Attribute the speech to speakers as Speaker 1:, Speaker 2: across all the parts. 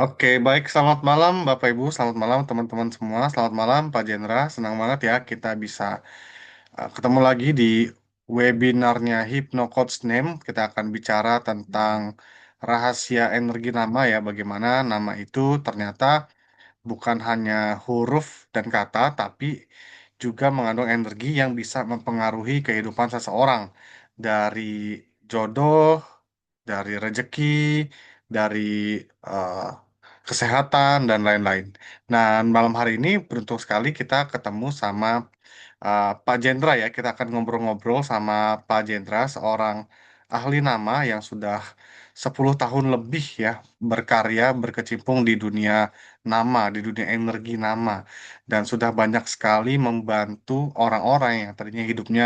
Speaker 1: Oke, baik. Selamat malam, Bapak Ibu. Selamat malam, teman-teman semua. Selamat malam, Pak Jendra. Senang banget ya kita bisa ketemu lagi di webinarnya Hypno Coach Name. Kita akan bicara tentang rahasia energi nama ya. Bagaimana nama itu ternyata bukan hanya huruf dan kata, tapi juga mengandung energi yang bisa mempengaruhi kehidupan seseorang. Dari jodoh, dari rezeki, dari eh, kesehatan, dan lain-lain. Nah, malam hari ini beruntung sekali kita ketemu sama Pak Jendra ya. Kita akan ngobrol-ngobrol sama Pak Jendra, seorang ahli nama yang sudah 10 tahun lebih ya berkarya, berkecimpung di dunia nama, di dunia energi nama. Dan sudah banyak sekali membantu orang-orang yang tadinya hidupnya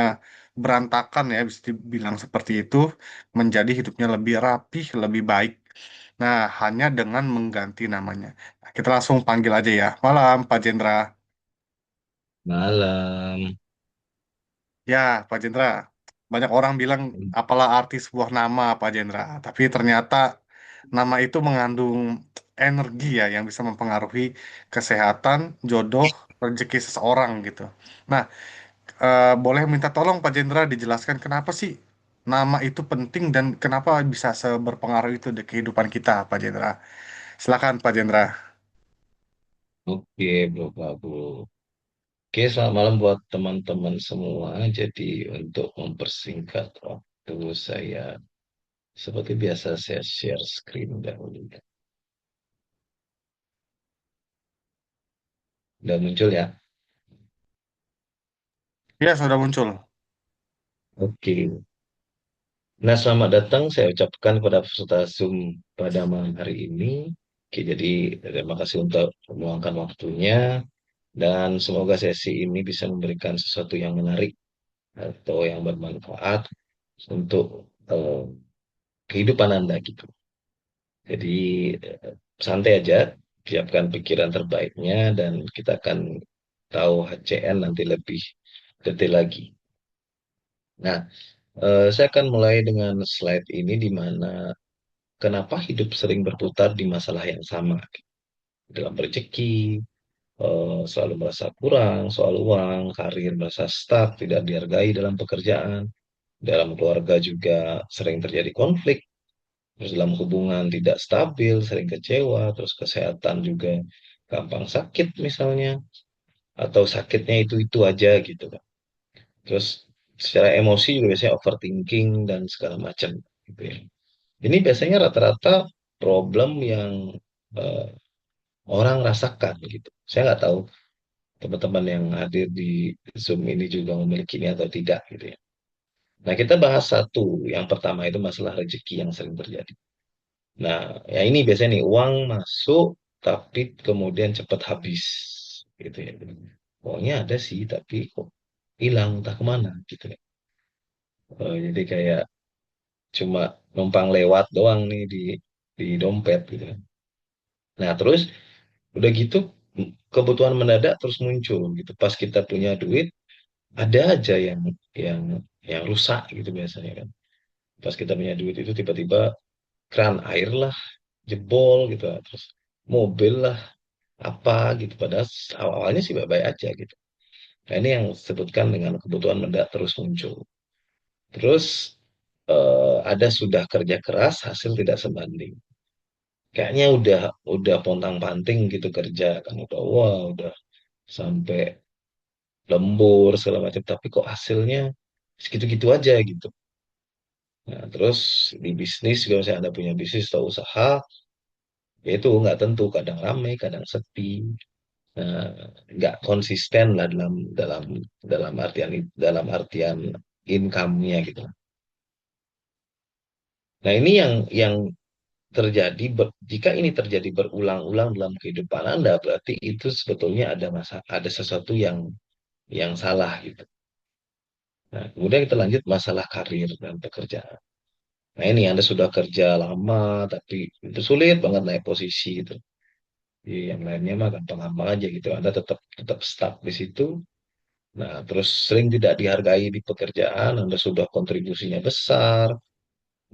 Speaker 1: berantakan ya, bisa dibilang seperti itu, menjadi hidupnya lebih rapih, lebih baik. Nah, hanya dengan mengganti namanya. Nah, kita langsung panggil aja ya. Malam, Pak Jendra.
Speaker 2: Malam.
Speaker 1: Ya, Pak Jendra. Banyak orang bilang, apalah arti sebuah nama, Pak Jendra. Tapi ternyata nama itu mengandung energi ya, yang bisa mempengaruhi kesehatan, jodoh, rezeki seseorang gitu. Nah, boleh minta tolong Pak Jendra dijelaskan kenapa sih nama itu penting dan kenapa bisa seberpengaruh itu di kehidupan kita, Pak Jendra. Silakan Pak Jendra.
Speaker 2: Oke, Bro Prabu. Oke, selamat malam buat teman-teman semua. Jadi, untuk mempersingkat waktu saya, seperti biasa saya share screen dahulu. Udah muncul ya?
Speaker 1: Ya, sudah muncul.
Speaker 2: Oke. Nah, selamat datang saya ucapkan kepada peserta Zoom pada malam hari ini. Oke, jadi terima kasih untuk meluangkan waktunya. Dan semoga sesi ini bisa memberikan sesuatu yang menarik atau yang bermanfaat untuk kehidupan Anda gitu. Jadi santai aja, siapkan pikiran terbaiknya dan kita akan tahu HCN nanti lebih detail lagi. Nah, saya akan mulai dengan slide ini di mana kenapa hidup sering berputar di masalah yang sama. Dalam rezeki, selalu merasa kurang, soal uang, karir merasa stuck, tidak dihargai dalam pekerjaan, dalam keluarga juga sering terjadi konflik. Terus dalam hubungan tidak stabil, sering kecewa, terus kesehatan juga gampang sakit misalnya, atau sakitnya itu-itu aja gitu kan. Terus secara emosi juga biasanya overthinking dan segala macam gitu ya. Ini biasanya rata-rata problem yang eh, orang rasakan gitu. Saya nggak tahu teman-teman yang hadir di Zoom ini juga memiliki ini atau tidak gitu ya. Nah, kita bahas satu. Yang pertama itu masalah rezeki yang sering terjadi. Nah, ya ini biasanya nih uang masuk tapi kemudian cepat habis gitu ya. Uangnya ada sih tapi kok hilang entah kemana gitu ya. Jadi kayak cuma numpang lewat doang nih di dompet gitu kan. Nah, terus udah gitu kebutuhan mendadak terus muncul gitu. Pas kita punya duit ada aja yang yang rusak gitu biasanya kan. Pas kita punya duit itu tiba-tiba keran air lah jebol gitu lah. Terus mobil lah apa gitu padahal awalnya sih baik-baik aja gitu. Nah ini yang disebutkan dengan kebutuhan mendadak terus muncul. Terus ada sudah kerja keras hasil tidak sebanding. Kayaknya udah pontang-panting gitu kerja kan udah wah udah sampai lembur segala macam tapi kok hasilnya segitu-gitu aja gitu. Nah, terus di bisnis juga misalnya Anda punya bisnis atau usaha, ya itu nggak tentu, kadang ramai, kadang sepi. Nah, nggak konsisten lah dalam dalam artian income-nya gitu. Nah, ini yang terjadi jika ini terjadi berulang-ulang dalam kehidupan Anda, berarti itu sebetulnya ada sesuatu yang salah gitu. Nah, kemudian kita lanjut masalah karir dan pekerjaan. Nah, ini Anda sudah kerja lama tapi itu sulit banget naik posisi gitu. Yang lainnya mah gampang-gampang aja gitu. Anda tetap tetap stuck di situ. Nah, terus sering tidak dihargai di pekerjaan, Anda sudah kontribusinya besar,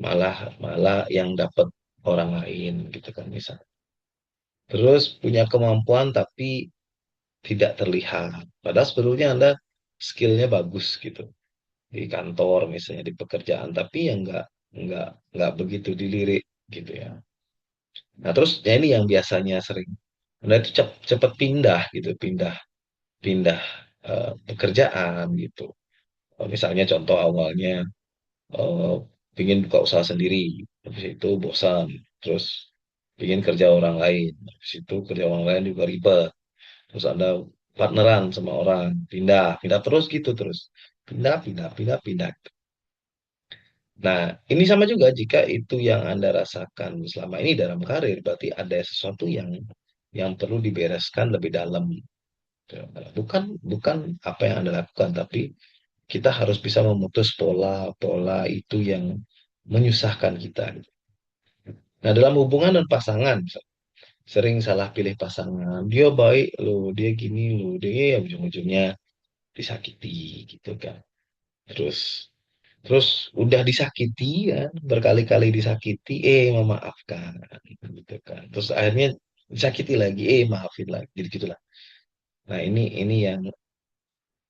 Speaker 2: malah malah yang dapat orang lain gitu kan misalnya. terus punya kemampuan tapi tidak terlihat. Padahal sebetulnya Anda skillnya bagus gitu di kantor misalnya di pekerjaan, tapi yang nggak begitu dilirik gitu ya. Nah terus ya ini yang biasanya sering Anda itu cepat pindah gitu, pindah pindah pekerjaan gitu. Misalnya contoh awalnya eh, ingin buka usaha sendiri, habis itu bosan, terus ingin kerja orang lain, habis itu kerja orang lain juga ribet, terus Anda partneran sama orang, pindah, pindah terus gitu terus. Pindah, pindah, pindah, pindah. Nah, ini sama juga jika itu yang Anda rasakan selama ini dalam karir, berarti ada sesuatu yang perlu dibereskan lebih dalam. Bukan bukan apa yang Anda lakukan, tapi kita harus bisa memutus pola-pola itu yang menyusahkan kita. Nah, dalam hubungan dan pasangan, sering salah pilih pasangan. Dia baik loh, dia gini loh, dia ya ujung-ujungnya disakiti gitu kan. Terus terus udah disakiti kan, berkali-kali disakiti, memaafkan gitu kan. Terus akhirnya disakiti lagi, maafin lagi, gitu gitulah. Nah, ini yang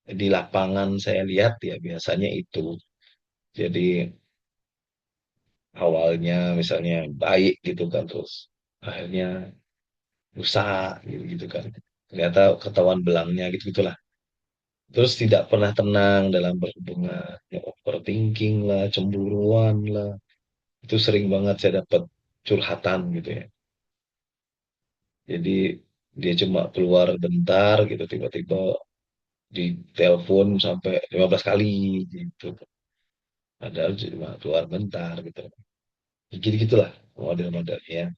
Speaker 2: di lapangan saya lihat ya biasanya itu. Jadi awalnya misalnya baik gitu kan, terus akhirnya rusak gitu, gitu kan. Ternyata ketahuan belangnya gitu gitulah. Terus tidak pernah tenang dalam berhubungan, ya, overthinking lah, cemburuan lah. Itu sering banget saya dapat curhatan gitu ya. Jadi dia cuma keluar bentar gitu, tiba-tiba di telepon sampai 15 kali gitu. Padahal cuma keluar bentar gitu. Gitu-gitulah model-modelnya.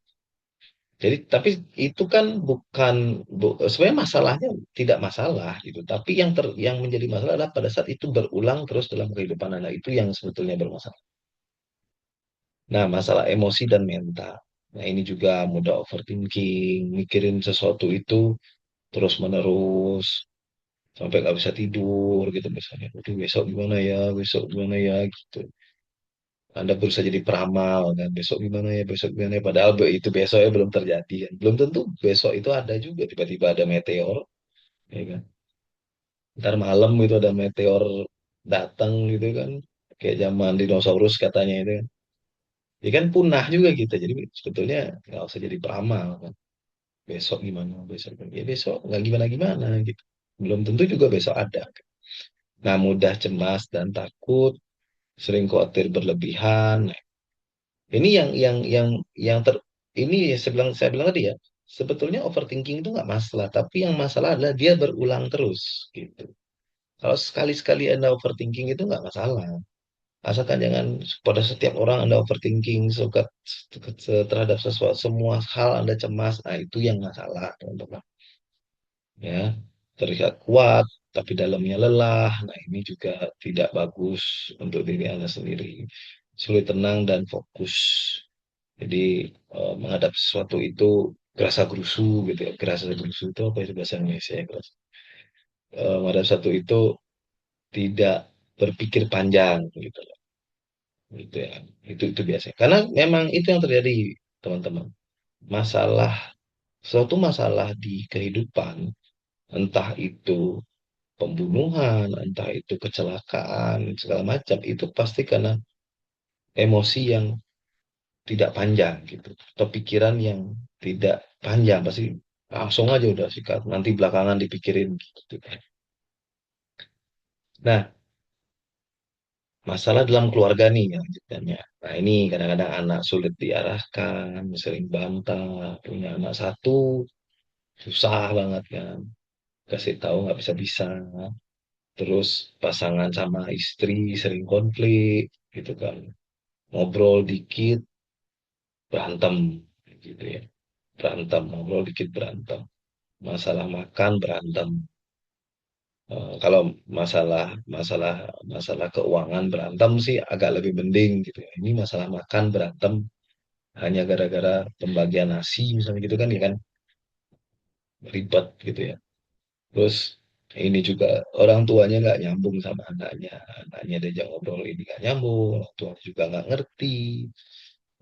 Speaker 2: Jadi tapi itu kan bukan sebenarnya masalahnya tidak masalah gitu. Tapi yang menjadi masalah adalah pada saat itu berulang terus dalam kehidupan anak itu yang sebetulnya bermasalah. Nah, masalah emosi dan mental. Nah, ini juga mudah overthinking, mikirin sesuatu itu terus menerus sampai nggak bisa tidur gitu misalnya. Aduh, besok gimana ya, besok gimana ya gitu. Anda berusaha jadi peramal kan, besok gimana ya, besok gimana ya. Padahal itu besoknya belum terjadi kan. Belum tentu besok itu ada juga tiba-tiba ada meteor, ya kan. Ntar malam itu ada meteor datang gitu kan, kayak zaman dinosaurus katanya itu kan. Ya kan punah juga kita. Jadi sebetulnya nggak usah jadi peramal kan. Besok gimana, besok gimana. Ya besok nggak gimana-gimana gitu. Belum tentu juga besok ada. Nah, mudah cemas dan takut, sering khawatir berlebihan. Nah, ini yang ini saya bilang tadi ya, sebetulnya overthinking itu nggak masalah, tapi yang masalah adalah dia berulang terus gitu. Kalau sekali-sekali Anda overthinking itu nggak masalah. Asalkan jangan pada setiap orang Anda overthinking suka terhadap sesuatu semua hal Anda cemas, nah itu yang masalah, teman-teman. Ya, terlihat kuat tapi dalamnya lelah. Nah, ini juga tidak bagus untuk diri Anda sendiri. Sulit tenang dan fokus. Jadi menghadapi sesuatu itu gerasa gerusu gitu ya. Gerasa gerusu itu apa itu bahasa Indonesia ya? Menghadapi sesuatu itu tidak berpikir panjang gitu loh. Gitu ya. Itu biasanya. Karena memang itu yang terjadi, teman-teman. Masalah suatu masalah di kehidupan, entah itu pembunuhan, entah itu kecelakaan, segala macam, itu pasti karena emosi yang tidak panjang gitu, atau pikiran yang tidak panjang, pasti langsung aja udah sikat, nanti belakangan dipikirin gitu kan. Nah, masalah dalam keluarga nih yang lanjutannya. Nah, ini kadang-kadang anak sulit diarahkan, sering bantah, punya anak satu, susah banget kan, kasih tahu nggak bisa-bisa. Terus pasangan sama istri sering konflik gitu kan, ngobrol dikit berantem gitu ya, berantem ngobrol dikit berantem, masalah makan berantem. Kalau masalah masalah masalah keuangan berantem sih agak lebih mending gitu ya. Ini masalah makan berantem hanya gara-gara pembagian nasi misalnya gitu kan ya kan, ribet gitu ya. Terus ini juga orang tuanya nggak nyambung sama anaknya, anaknya diajak ngobrol ini nggak nyambung, orang tua juga nggak ngerti.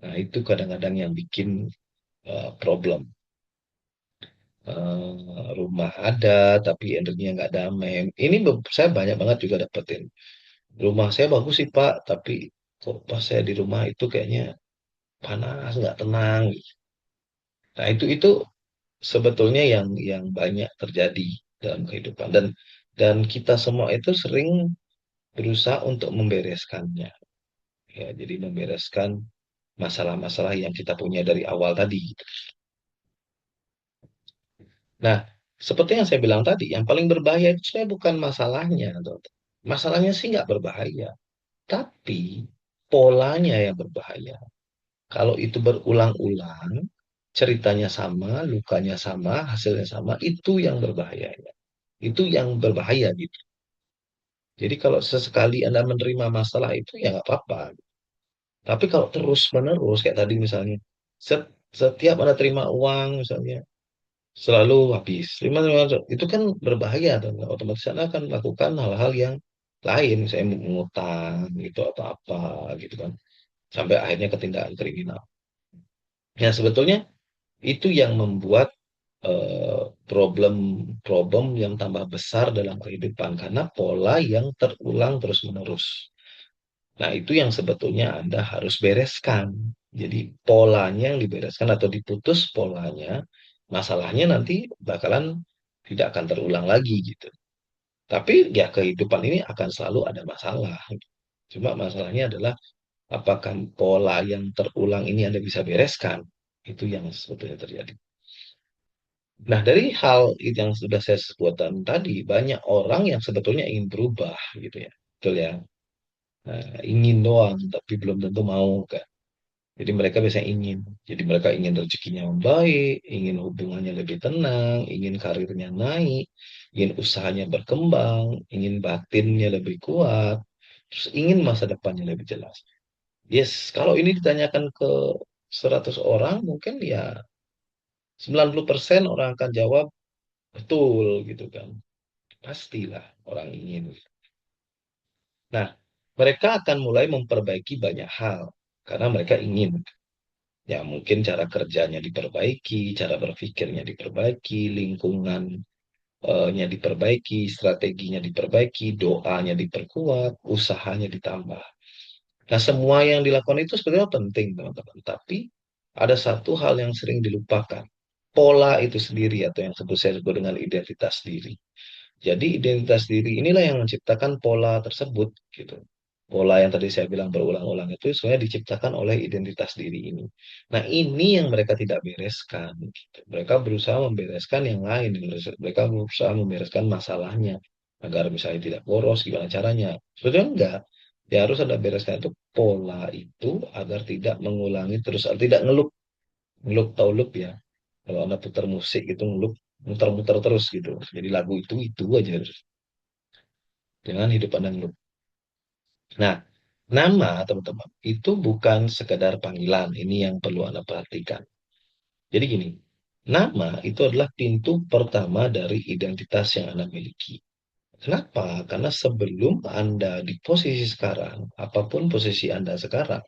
Speaker 2: Nah, itu kadang-kadang yang bikin problem. rumah ada tapi energinya nggak damai. Ini saya banyak banget juga dapetin. Rumah saya bagus sih Pak, tapi kok pas saya di rumah itu kayaknya panas, nggak tenang. Nah itu sebetulnya yang banyak terjadi dalam kehidupan dan kita semua itu sering berusaha untuk membereskannya. Ya, jadi membereskan masalah-masalah yang kita punya dari awal tadi. Nah, seperti yang saya bilang tadi, yang paling berbahaya itu sebenarnya bukan masalahnya, Dokter. Masalahnya sih nggak berbahaya, tapi polanya yang berbahaya. Kalau itu berulang-ulang, ceritanya sama, lukanya sama, hasilnya sama, itu yang berbahaya. Itu yang berbahaya gitu. Jadi kalau sesekali Anda menerima masalah itu ya nggak apa-apa. Tapi kalau terus-menerus kayak tadi misalnya, setiap Anda terima uang misalnya, selalu habis. Itu kan berbahaya dan otomatis Anda akan melakukan hal-hal yang lain, misalnya mengutang gitu atau apa gitu kan. Sampai akhirnya ketindakan kriminal. Nah, sebetulnya itu yang membuat problem-problem yang tambah besar dalam kehidupan karena pola yang terulang terus-menerus. Nah, itu yang sebetulnya Anda harus bereskan. Jadi polanya yang dibereskan atau diputus polanya, masalahnya nanti bakalan tidak akan terulang lagi gitu. Tapi ya kehidupan ini akan selalu ada masalah. Cuma masalahnya adalah apakah pola yang terulang ini Anda bisa bereskan? Itu yang sebetulnya terjadi. Nah, dari hal yang sudah saya sebutkan tadi, banyak orang yang sebetulnya ingin berubah gitu ya. Betul ya. Nah, ingin doang, tapi belum tentu mau kan. Jadi mereka biasanya ingin. Jadi mereka ingin rezekinya membaik, ingin hubungannya lebih tenang, ingin karirnya naik, ingin usahanya berkembang, ingin batinnya lebih kuat, terus ingin masa depannya lebih jelas. Yes, kalau ini ditanyakan ke 100 orang, mungkin ya 90% orang akan jawab betul gitu kan. Pastilah orang ingin. Nah, mereka akan mulai memperbaiki banyak hal karena mereka ingin. Ya, mungkin cara kerjanya diperbaiki, cara berpikirnya diperbaiki, lingkungannya diperbaiki, strateginya diperbaiki, doanya diperkuat, usahanya ditambah. Nah, semua yang dilakukan itu sebenarnya penting, teman-teman. Tapi ada satu hal yang sering dilupakan. Pola itu sendiri atau yang saya sebut dengan identitas diri. Jadi identitas diri inilah yang menciptakan pola tersebut gitu. Pola yang tadi saya bilang berulang-ulang itu sebenarnya diciptakan oleh identitas diri ini. Nah, ini yang mereka tidak bereskan gitu. Mereka berusaha membereskan yang lain, mereka berusaha membereskan masalahnya agar misalnya tidak boros gimana caranya. Sebetulnya enggak. Ya harus ada bereskan itu pola itu agar tidak mengulangi terus, tidak ngelup, ngelup tahu loop ya. Kalau Anda putar musik itu ngelup, muter-muter terus gitu. Jadi lagu itu aja dengan hidup Anda ngelup. Nah, nama teman-teman itu bukan sekedar panggilan. Ini yang perlu Anda perhatikan. Jadi gini, nama itu adalah pintu pertama dari identitas yang Anda miliki. Kenapa? Karena sebelum Anda di posisi sekarang, apapun posisi Anda sekarang,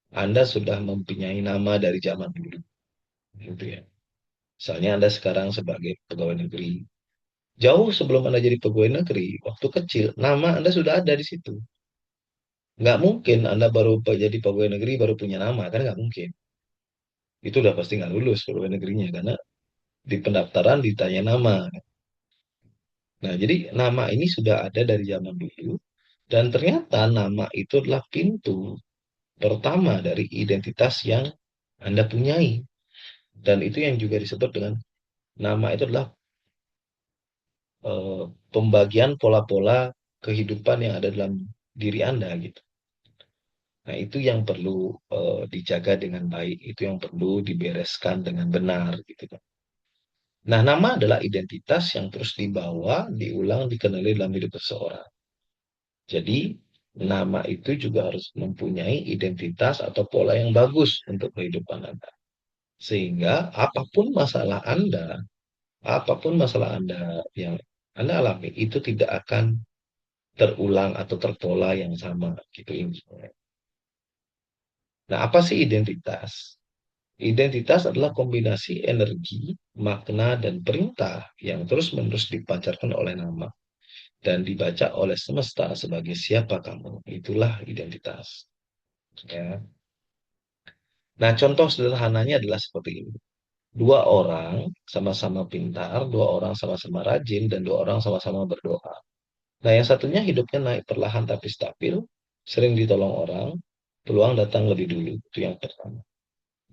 Speaker 2: Anda sudah mempunyai nama dari zaman dulu. Gitu ya. Misalnya Anda sekarang sebagai pegawai negeri. Jauh sebelum Anda jadi pegawai negeri, waktu kecil, nama Anda sudah ada di situ. Nggak mungkin Anda baru jadi pegawai negeri baru punya nama, kan nggak mungkin. Itu udah pasti nggak lulus pegawai negerinya, karena di pendaftaran ditanya nama. Nah, jadi nama ini sudah ada dari zaman dulu, dan ternyata nama itu adalah pintu pertama dari identitas yang Anda punyai. Dan itu yang juga disebut dengan nama itu adalah eh, pembagian pola-pola kehidupan yang ada dalam diri Anda gitu. Nah, itu yang perlu dijaga dengan baik, itu yang perlu dibereskan dengan benar gitu kan. Nah, nama adalah identitas yang terus dibawa, diulang, dikenali dalam hidup seseorang. Jadi, nama itu juga harus mempunyai identitas atau pola yang bagus untuk kehidupan Anda. Sehingga apapun masalah Anda yang Anda alami itu tidak akan terulang atau terpola yang sama gitu intinya. Nah, apa sih identitas? Identitas adalah kombinasi energi, makna, dan perintah yang terus-menerus dipancarkan oleh nama dan dibaca oleh semesta sebagai siapa kamu. Itulah identitas. Ya. Nah, contoh sederhananya adalah seperti ini. Dua orang sama-sama pintar, dua orang sama-sama rajin, dan dua orang sama-sama berdoa. Nah, yang satunya hidupnya naik perlahan tapi stabil, sering ditolong orang, peluang datang lebih dulu. Itu yang pertama.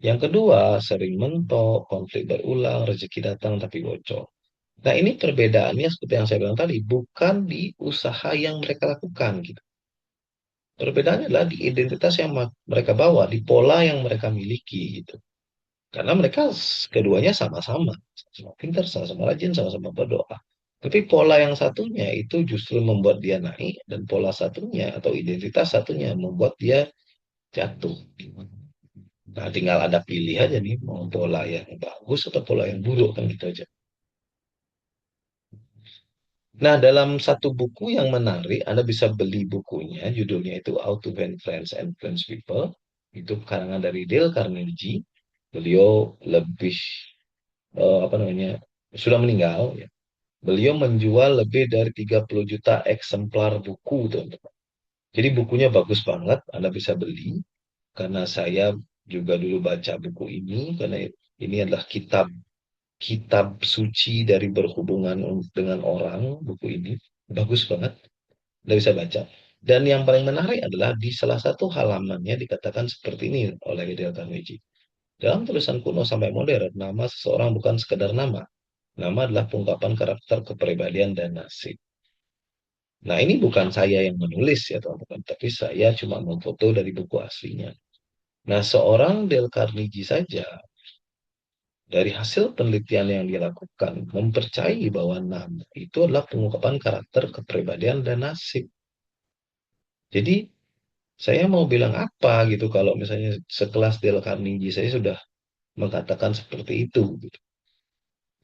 Speaker 2: Yang kedua, sering mentok, konflik berulang, rezeki datang tapi bocor. Nah, ini perbedaannya seperti yang saya bilang tadi, bukan di usaha yang mereka lakukan gitu. Perbedaannya adalah di identitas yang mereka bawa, di pola yang mereka miliki gitu. Karena mereka keduanya sama-sama, sama pintar, sama-sama rajin, sama-sama berdoa. Tapi pola yang satunya itu justru membuat dia naik, dan pola satunya atau identitas satunya membuat dia jatuh. Nah, tinggal ada pilih aja nih, mau pola yang bagus atau pola yang buruk kan gitu aja. Nah, dalam satu buku yang menarik, Anda bisa beli bukunya, judulnya itu How to Win Friends and Influence People. Itu karangan dari Dale Carnegie. Beliau lebih, apa namanya, sudah meninggal, ya. Beliau menjual lebih dari 30 juta eksemplar buku, teman-teman. Jadi bukunya bagus banget, Anda bisa beli. Karena saya juga dulu baca buku ini, karena ini adalah kitab kitab suci dari berhubungan dengan orang, buku ini. Bagus banget, Anda bisa baca. Dan yang paling menarik adalah di salah satu halamannya dikatakan seperti ini oleh Dale Carnegie. Dalam tulisan kuno sampai modern, nama seseorang bukan sekedar nama. Nama adalah pengungkapan karakter, kepribadian, dan nasib. Nah, ini bukan saya yang menulis ya teman-teman, tapi saya cuma memfoto dari buku aslinya. Nah, seorang Dale Carnegie saja dari hasil penelitian yang dilakukan mempercayai bahwa nama itu adalah pengungkapan karakter, kepribadian, dan nasib. Jadi, saya mau bilang apa gitu kalau misalnya sekelas Dale Carnegie saya sudah mengatakan seperti itu gitu.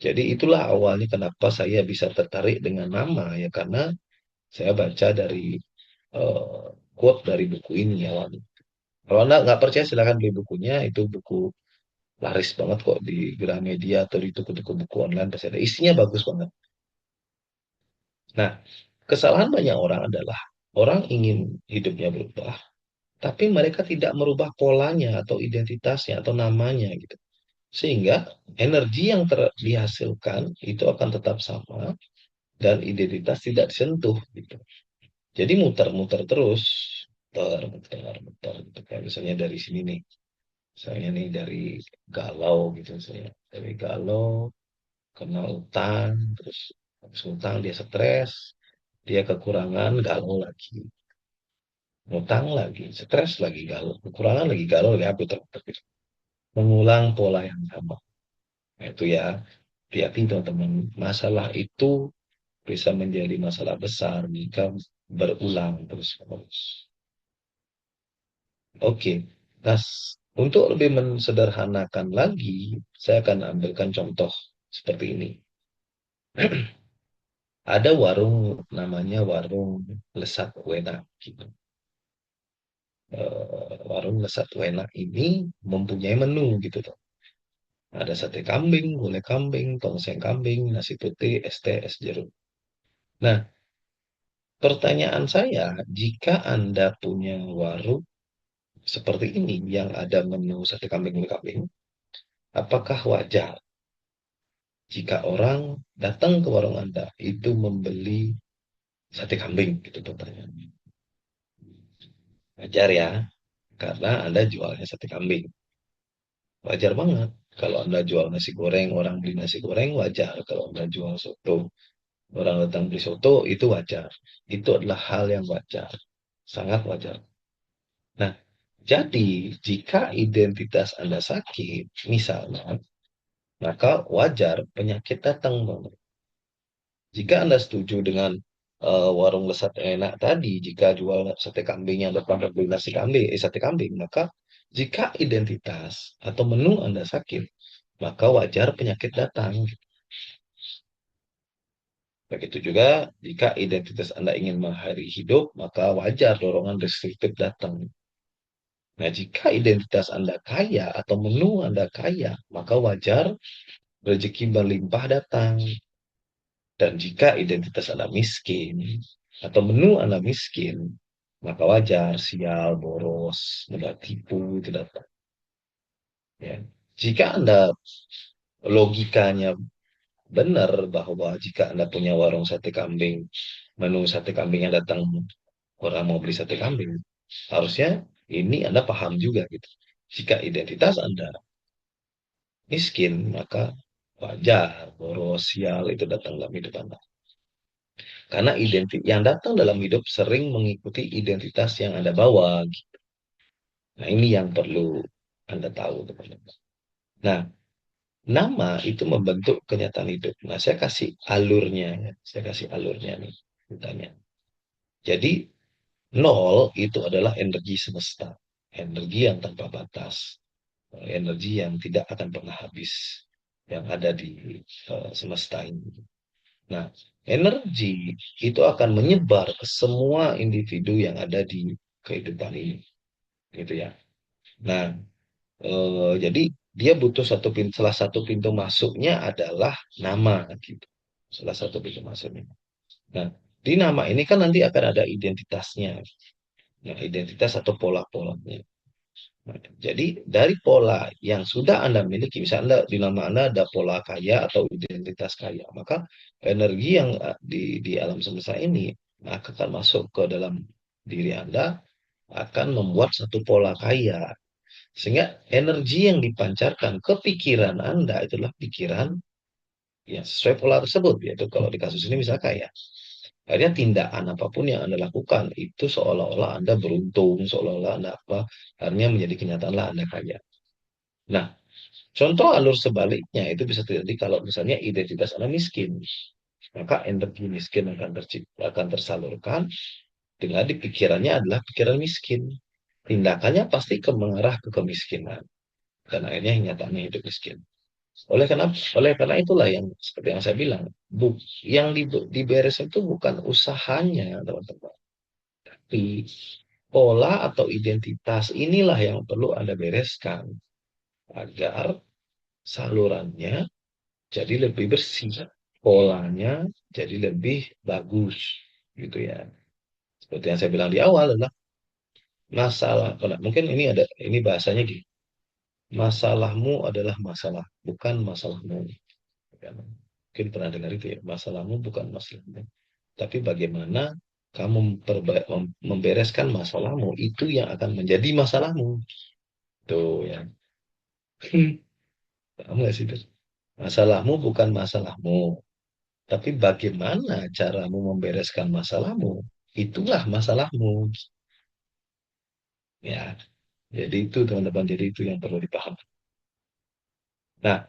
Speaker 2: Jadi itulah awalnya kenapa saya bisa tertarik dengan nama ya karena saya baca dari eh, quote dari buku ini awalnya. Kalau Anda nggak percaya silahkan beli bukunya, itu buku laris banget kok di Gramedia atau di toko-toko buku online pasti ada. Isinya bagus banget. Nah, kesalahan banyak orang adalah orang ingin hidupnya berubah, tapi mereka tidak merubah polanya atau identitasnya atau namanya gitu. Sehingga energi yang dihasilkan itu akan tetap sama dan identitas tidak disentuh gitu. Jadi muter-muter terus, muter, gitu. Kayak misalnya dari sini nih, misalnya nih dari galau gitu saya, dari galau kena utang, terus habis utang dia stres, dia kekurangan, galau lagi, utang lagi, stres lagi, galau, kekurangan lagi, galau lagi, apa terus mengulang pola yang sama. Nah, itu ya, hati-hati teman-teman. Masalah itu bisa menjadi masalah besar jika berulang terus-menerus. Oke, nah untuk lebih mensederhanakan lagi, saya akan ambilkan contoh seperti ini. Ada warung namanya warung Lesat Wena. Gitu. Warung Lesat Wena ini mempunyai menu gitu tuh. Ada sate kambing, gulai kambing, tongseng kambing, nasi putih, es teh, es jeruk. Nah, pertanyaan saya, jika Anda punya warung seperti ini yang ada menu sate kambing, gulai kambing, apakah wajar jika orang datang ke warung Anda itu membeli sate kambing gitu pertanyaannya. Wajar ya, karena Anda jualnya sate kambing. Wajar banget. Kalau Anda jual nasi goreng, orang beli nasi goreng, wajar. Kalau Anda jual soto, orang datang beli soto, itu wajar. Itu adalah hal yang wajar. Sangat wajar. Nah, jadi jika identitas Anda sakit, misalnya, maka wajar penyakit datang. Jika Anda setuju dengan warung lesat enak tadi, jika jual sate kambing yang depan beli nasi kambing, sate kambing, maka jika identitas atau menu Anda sakit, maka wajar penyakit datang. Begitu juga jika identitas Anda ingin mengakhiri hidup, maka wajar dorongan restriktif datang. Nah, jika identitas Anda kaya atau menu Anda kaya, maka wajar rezeki berlimpah datang. Dan jika identitas Anda miskin atau menu Anda miskin, maka wajar sial, boros, mudah tipu itu datang. Ya. Jika Anda logikanya benar bahwa jika Anda punya warung sate kambing, menu sate kambing yang datang orang mau beli sate kambing, harusnya ini Anda paham juga gitu. Jika identitas Anda miskin, maka wajar boros, sial itu datang dalam hidup Anda. Karena yang datang dalam hidup sering mengikuti identitas yang Anda bawa. Nah, ini yang perlu Anda tahu, teman-teman. Nah, nama itu membentuk kenyataan hidup. Nah, saya kasih alurnya, ya. Saya kasih alurnya nih, ditanya. Jadi, nol itu adalah energi semesta. Energi yang tanpa batas. Energi yang tidak akan pernah habis. Yang ada di semesta ini. Nah, energi itu akan menyebar ke semua individu yang ada di kehidupan ini. Gitu ya. Nah, jadi dia butuh salah satu pintu masuknya adalah nama gitu. Salah satu pintu masuknya. Nah, di nama ini kan nanti akan ada identitasnya. Nah, identitas atau pola-polanya. Nah, jadi dari pola yang sudah Anda miliki, misalnya di nama Anda ada pola kaya atau identitas kaya, maka energi yang di alam semesta ini akan masuk ke dalam diri Anda akan membuat satu pola kaya. Sehingga energi yang dipancarkan ke pikiran Anda itulah pikiran yang sesuai pola tersebut. Yaitu kalau di kasus ini misalnya kaya. Akhirnya tindakan apapun yang Anda lakukan itu seolah-olah Anda beruntung, seolah-olah Anda apa, akhirnya menjadi kenyataanlah Anda kaya. Nah, contoh alur sebaliknya itu bisa terjadi kalau misalnya identitas Anda miskin. Maka energi miskin akan tersalurkan dengan di pikirannya adalah pikiran miskin. Tindakannya pasti mengarah ke kemiskinan. Dan akhirnya nyatanya hidup miskin. Oleh karena itulah yang seperti yang saya bilang, yang diberes itu bukan usahanya, teman-teman. Tapi pola atau identitas inilah yang perlu Anda bereskan agar salurannya jadi lebih bersih, polanya jadi lebih bagus, gitu ya. Seperti yang saya bilang di awal adalah masalah. Mungkin ini bahasanya gini, masalahmu adalah masalah, bukan masalahmu. Kan? Mungkin pernah dengar itu ya, masalahmu bukan masalahmu. Tapi bagaimana kamu membereskan masalahmu, itu yang akan menjadi masalahmu. Tuh ya. Paham nggak sih? Ter? Masalahmu bukan masalahmu. Tapi bagaimana caramu membereskan masalahmu, itulah masalahmu. Ya, jadi itu teman-teman, jadi itu yang perlu dipahami. Nah,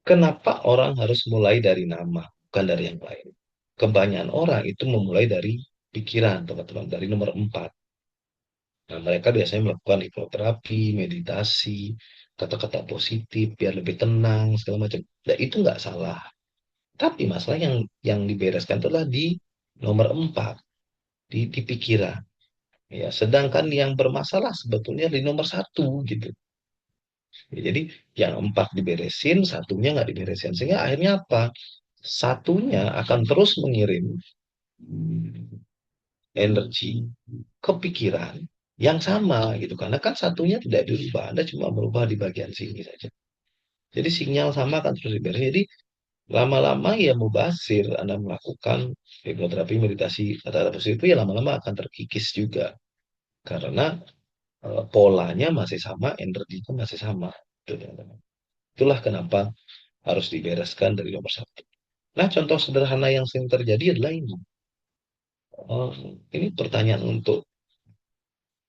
Speaker 2: kenapa orang harus mulai dari nama, bukan dari yang lain? Kebanyakan orang itu memulai dari pikiran, teman-teman, dari nomor 4. Nah, mereka biasanya melakukan hipnoterapi, meditasi, kata-kata positif, biar lebih tenang, segala macam. Nah, itu nggak salah. Tapi masalah yang dibereskan itulah di nomor 4, di pikiran. Ya, sedangkan yang bermasalah sebetulnya di nomor 1, gitu. Ya, jadi yang 4 diberesin, satunya nggak diberesin. Sehingga akhirnya apa? Satunya akan terus mengirim energi ke pikiran yang sama gitu, karena kan satunya tidak dirubah, Anda cuma merubah di bagian sini saja. Jadi sinyal sama kan terus diberes. Jadi lama-lama ya mubasir Anda melakukan hipnoterapi, meditasi, kata-kata positif itu ya lama-lama akan terkikis juga karena polanya masih sama, energinya masih sama. Itu, teman-teman. Itulah kenapa harus dibereskan dari nomor 1. Nah, contoh sederhana yang sering terjadi adalah ini. Oh, ini pertanyaan untuk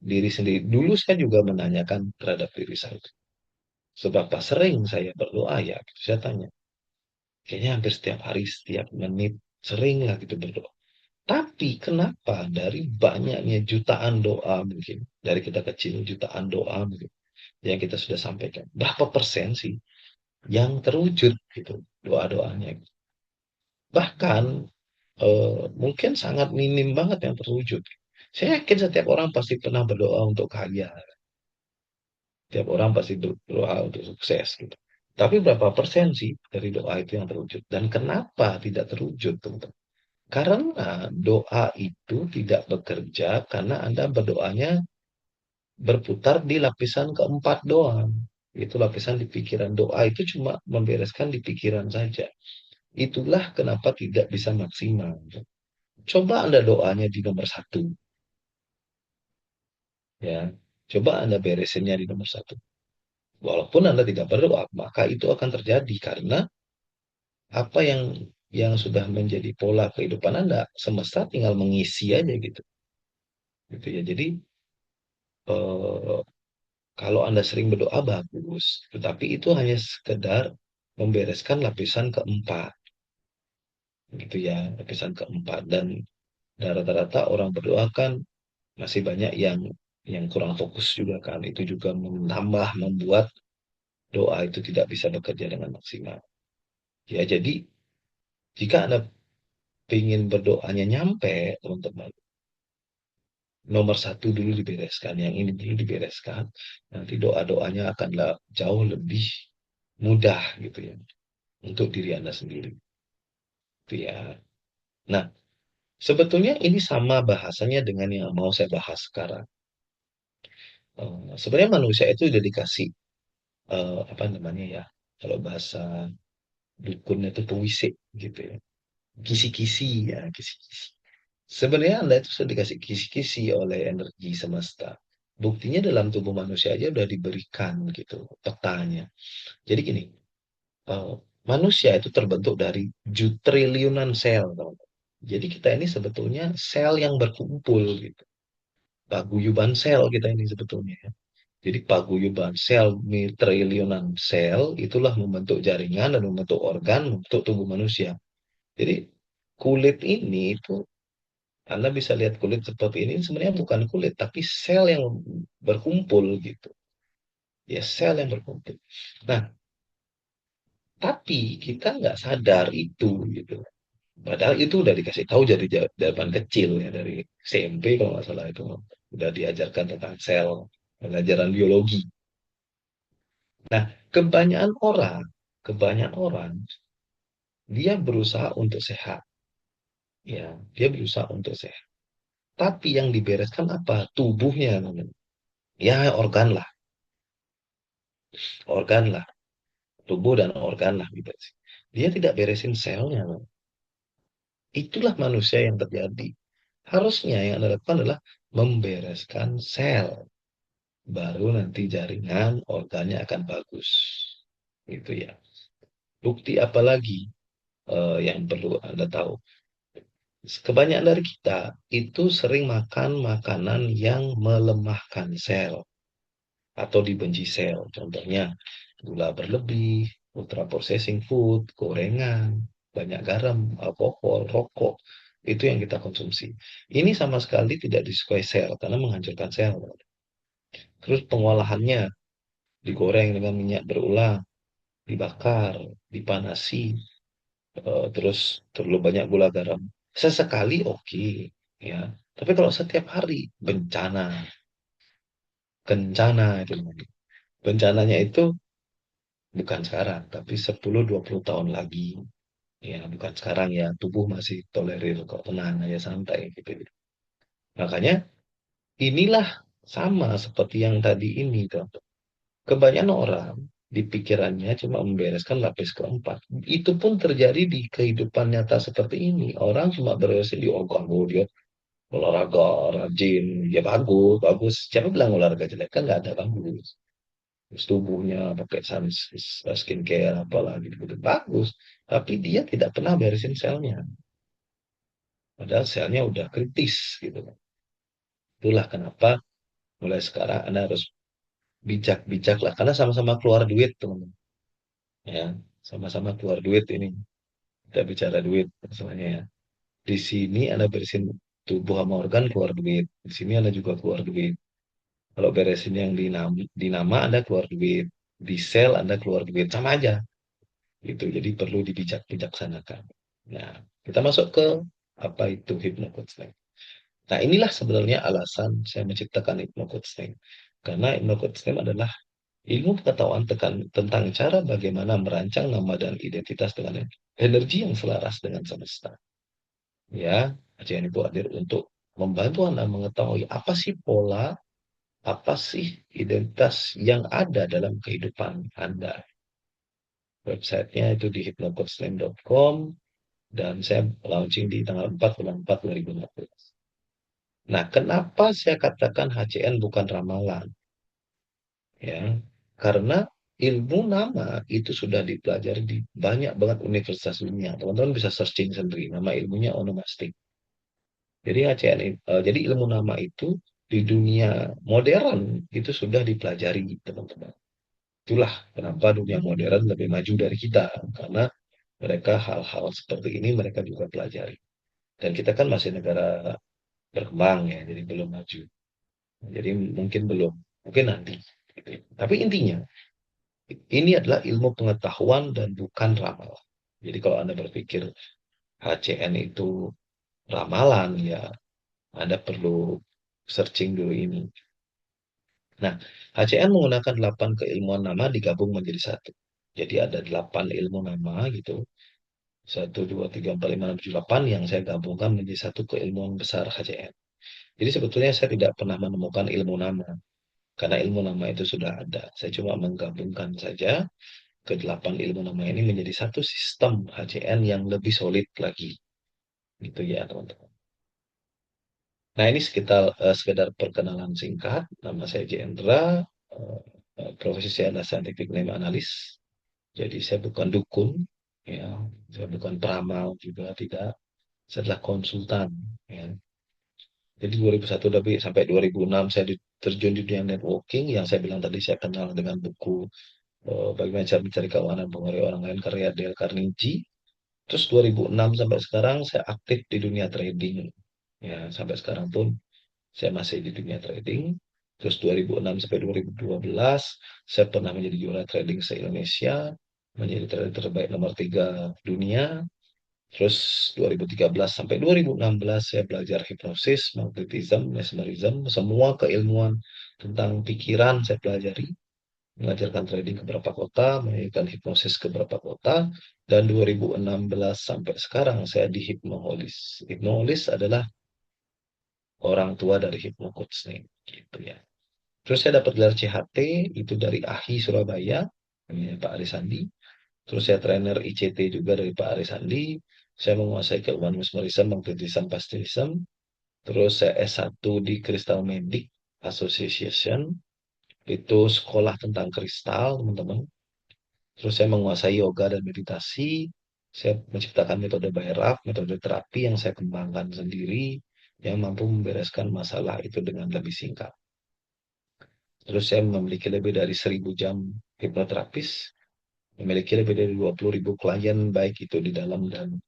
Speaker 2: diri sendiri. Dulu saya juga menanyakan terhadap diri saya. Seberapa sering saya berdoa ya? Gitu. Saya tanya. Kayaknya hampir setiap hari, setiap menit, sering lah gitu berdoa. Tapi kenapa dari banyaknya jutaan doa mungkin, dari kita kecil jutaan doa mungkin, yang kita sudah sampaikan, berapa persen sih yang terwujud gitu doa-doanya? Bahkan mungkin sangat minim banget yang terwujud. Saya yakin setiap orang pasti pernah berdoa untuk kaya. Tiap orang pasti berdoa untuk sukses gitu. Tapi berapa persen sih dari doa itu yang terwujud? Dan kenapa tidak terwujud, teman-teman? Karena doa itu tidak bekerja karena Anda berdoanya berputar di lapisan keempat doang. Itu lapisan di pikiran. Doa itu cuma membereskan di pikiran saja. Itulah kenapa tidak bisa maksimal. Coba Anda doanya di nomor satu, ya. Coba Anda beresinnya di nomor satu. Walaupun Anda tidak berdoa, maka itu akan terjadi karena apa yang sudah menjadi pola kehidupan Anda, semesta tinggal mengisi aja gitu. Gitu ya. Jadi eh, kalau Anda sering berdoa bagus, tetapi itu hanya sekedar membereskan lapisan keempat, gitu ya, lapisan keempat. Dan rata-rata orang berdoa kan masih banyak yang kurang fokus juga kan. Itu juga menambah membuat doa itu tidak bisa bekerja dengan maksimal. Ya, jadi jika Anda ingin berdoanya nyampe, teman-teman, nomor satu dulu dibereskan, yang ini dulu dibereskan, nanti doa-doanya akanlah jauh lebih mudah gitu ya untuk diri Anda sendiri. Itu ya. Nah, sebetulnya ini sama bahasanya dengan yang mau saya bahas sekarang. Sebenarnya manusia itu udah dikasih apa namanya ya? Kalau bahasa dukunnya itu pewisik gitu ya. Kisi-kisi ya, kisi-kisi. Sebenarnya Anda itu sudah dikasih kisi-kisi oleh energi semesta. Buktinya dalam tubuh manusia aja udah diberikan gitu petanya. Jadi gini, eh, manusia itu terbentuk dari jutriliunan sel, teman-teman. Jadi kita ini sebetulnya sel yang berkumpul gitu. Paguyuban sel kita ini sebetulnya ya. Jadi paguyuban sel triliunan sel itulah membentuk jaringan dan membentuk organ, membentuk tubuh manusia. Jadi kulit ini itu Anda bisa lihat kulit seperti ini sebenarnya bukan kulit tapi sel yang berkumpul gitu. Ya sel yang berkumpul. Nah, tapi kita nggak sadar itu gitu. Padahal itu udah dikasih tahu dari zaman kecil ya dari SMP kalau nggak salah itu udah diajarkan tentang sel, pelajaran biologi. Nah, kebanyakan orang dia berusaha untuk sehat, ya, dia berusaha untuk sehat. Tapi yang dibereskan apa? Tubuhnya, ya organ lah, tubuh dan organ lah gitu. Dia tidak beresin selnya. Itulah manusia yang terjadi. Harusnya yang Anda lakukan adalah membereskan sel. Baru nanti jaringan organnya akan bagus. Gitu ya. Bukti apa lagi yang perlu Anda tahu? Kebanyakan dari kita itu sering makan makanan yang melemahkan sel atau dibenci sel. Contohnya gula berlebih, ultra processing food, gorengan, banyak garam, alkohol, rokok. Itu yang kita konsumsi. Ini sama sekali tidak disukai sel karena menghancurkan sel. Terus pengolahannya digoreng dengan minyak berulang, dibakar, dipanasi, terus terlalu banyak gula garam. Sesekali oke, ya. Tapi kalau setiap hari bencana, kencana itu namanya. Bencananya itu bukan sekarang, tapi 10-20 tahun lagi. Ya, bukan sekarang ya. Tubuh masih tolerir kok, tenang aja santai gitu. Makanya inilah sama seperti yang tadi ini tuh. Kebanyakan orang di pikirannya cuma membereskan lapis keempat. Itu pun terjadi di kehidupan nyata seperti ini. Orang cuma beresin di organ, oh dia olahraga rajin, ya bagus, bagus. Siapa bilang olahraga jelek? Kan nggak ada bagus. Terus tubuhnya pakai skincare apalah gitu, bagus. Tapi dia tidak pernah beresin selnya. Padahal selnya udah kritis gitu. Itulah kenapa mulai sekarang Anda harus bijak-bijak lah. Karena sama-sama keluar duit, teman-teman. Ya, sama-sama keluar duit ini. Kita bicara duit masalahnya ya. Di sini Anda beresin tubuh sama organ keluar duit. Di sini Anda juga keluar duit. Kalau beresin yang di nama Anda keluar duit. Di sel Anda keluar duit. Sama aja. Gitu. Jadi perlu dibijak-bijaksanakan. Nah, kita masuk ke apa itu hypnocoaching. Nah, inilah sebenarnya alasan saya menciptakan hypnocoaching. Karena hypnocoaching adalah Ilmu pengetahuan tentang cara bagaimana merancang nama dan identitas dengan energi yang selaras dengan semesta. Ya, kajian itu hadir untuk membantu Anda mengetahui apa sih pola, apa sih identitas yang ada dalam kehidupan Anda. Websitenya itu di hypnocoaching.com dan saya launching di tanggal 4 bulan 4 2016. Nah, kenapa saya katakan HCN bukan ramalan? Ya, karena ilmu nama itu sudah dipelajari di banyak banget universitas dunia. Teman-teman bisa searching sendiri. Nama ilmunya onomastik. Jadi HCN, jadi ilmu nama itu di dunia modern itu sudah dipelajari, teman-teman. Itulah kenapa dunia modern lebih maju dari kita, karena mereka hal-hal seperti ini mereka juga pelajari. Dan kita kan masih negara berkembang ya, jadi belum maju. Jadi mungkin belum, mungkin nanti. Gitu ya. Tapi intinya, ini adalah ilmu pengetahuan dan bukan ramalan. Jadi kalau Anda berpikir HCN itu ramalan, ya Anda perlu searching dulu ini. Nah, HCN menggunakan 8 keilmuan nama digabung menjadi satu. Jadi ada 8 ilmu nama gitu. Satu, dua, tiga, empat, lima, enam, tujuh, 8 yang saya gabungkan menjadi satu keilmuan besar HCN. Jadi sebetulnya saya tidak pernah menemukan ilmu nama. Karena ilmu nama itu sudah ada. Saya cuma menggabungkan saja kedelapan ilmu nama ini menjadi satu sistem HCN yang lebih solid lagi. Gitu ya, teman-teman. Nah, ini sekedar perkenalan singkat. Nama saya Jendra. Eh, Profesi saya adalah scientific name analyst. Jadi saya bukan dukun, ya. Saya bukan peramal juga, tidak. Saya adalah konsultan, ya. Jadi 2001 sampai 2006 saya terjun di dunia networking. Yang saya bilang tadi saya kenal dengan buku Bagaimana Cara Mencari Keuangan Pengaruhi Orang Lain karya Dale Carnegie. Terus 2006 sampai sekarang saya aktif di dunia trading. Ya, sampai sekarang pun saya masih di dunia trading. Terus 2006 sampai 2012 saya pernah menjadi juara trading se-Indonesia, menjadi trader terbaik nomor 3 dunia. Terus 2013 sampai 2016 saya belajar hipnosis, magnetism, mesmerism, semua keilmuan tentang pikiran saya pelajari, mengajarkan trading ke beberapa kota, mengajarkan hipnosis ke beberapa kota, dan 2016 sampai sekarang saya di Hipnoholis. Hipnoholis adalah orang tua dari Hypnocoach nih, gitu ya. Terus saya dapat gelar CHT itu dari AHI Surabaya, namanya Pak Arisandi. Terus saya trainer ICT juga dari Pak Arisandi. Saya menguasai keuangan mesmerism, magnetism, pastilism. Terus saya S1 di Crystal Medic Association. Itu sekolah tentang kristal, teman-teman. Terus saya menguasai yoga dan meditasi. Saya menciptakan metode Bhairav, metode terapi yang saya kembangkan sendiri yang mampu membereskan masalah itu dengan lebih singkat. Terus saya memiliki lebih dari 1.000 jam hipnoterapis, memiliki lebih dari 20.000 klien baik itu di dalam dan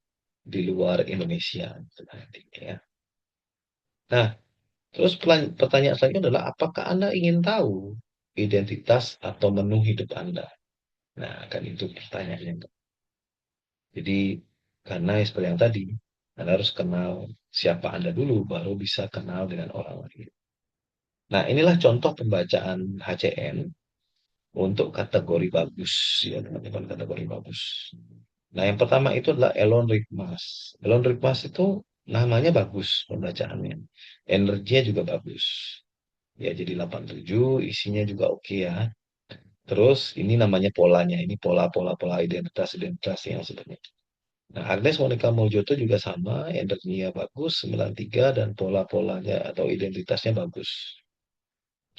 Speaker 2: di luar Indonesia. Ya. Nah, terus pertanyaan selanjutnya adalah apakah Anda ingin tahu identitas atau menu hidup Anda? Nah, kan itu pertanyaannya. Jadi, karena seperti yang tadi, Anda harus kenal siapa Anda dulu, baru bisa kenal dengan orang lain. Nah, inilah contoh pembacaan HCN untuk kategori bagus, ya teman-teman, kategori bagus. Nah, yang pertama itu adalah Elon Ritmas. Elon Ritmas itu namanya bagus pembacaannya. Energinya juga bagus. Ya, jadi 87, isinya juga oke ya. Terus ini namanya polanya, ini pola-pola identitas yang sebenarnya. Nah, Agnes Monica Mojoto juga sama, energinya bagus, 93, dan pola-polanya atau identitasnya bagus.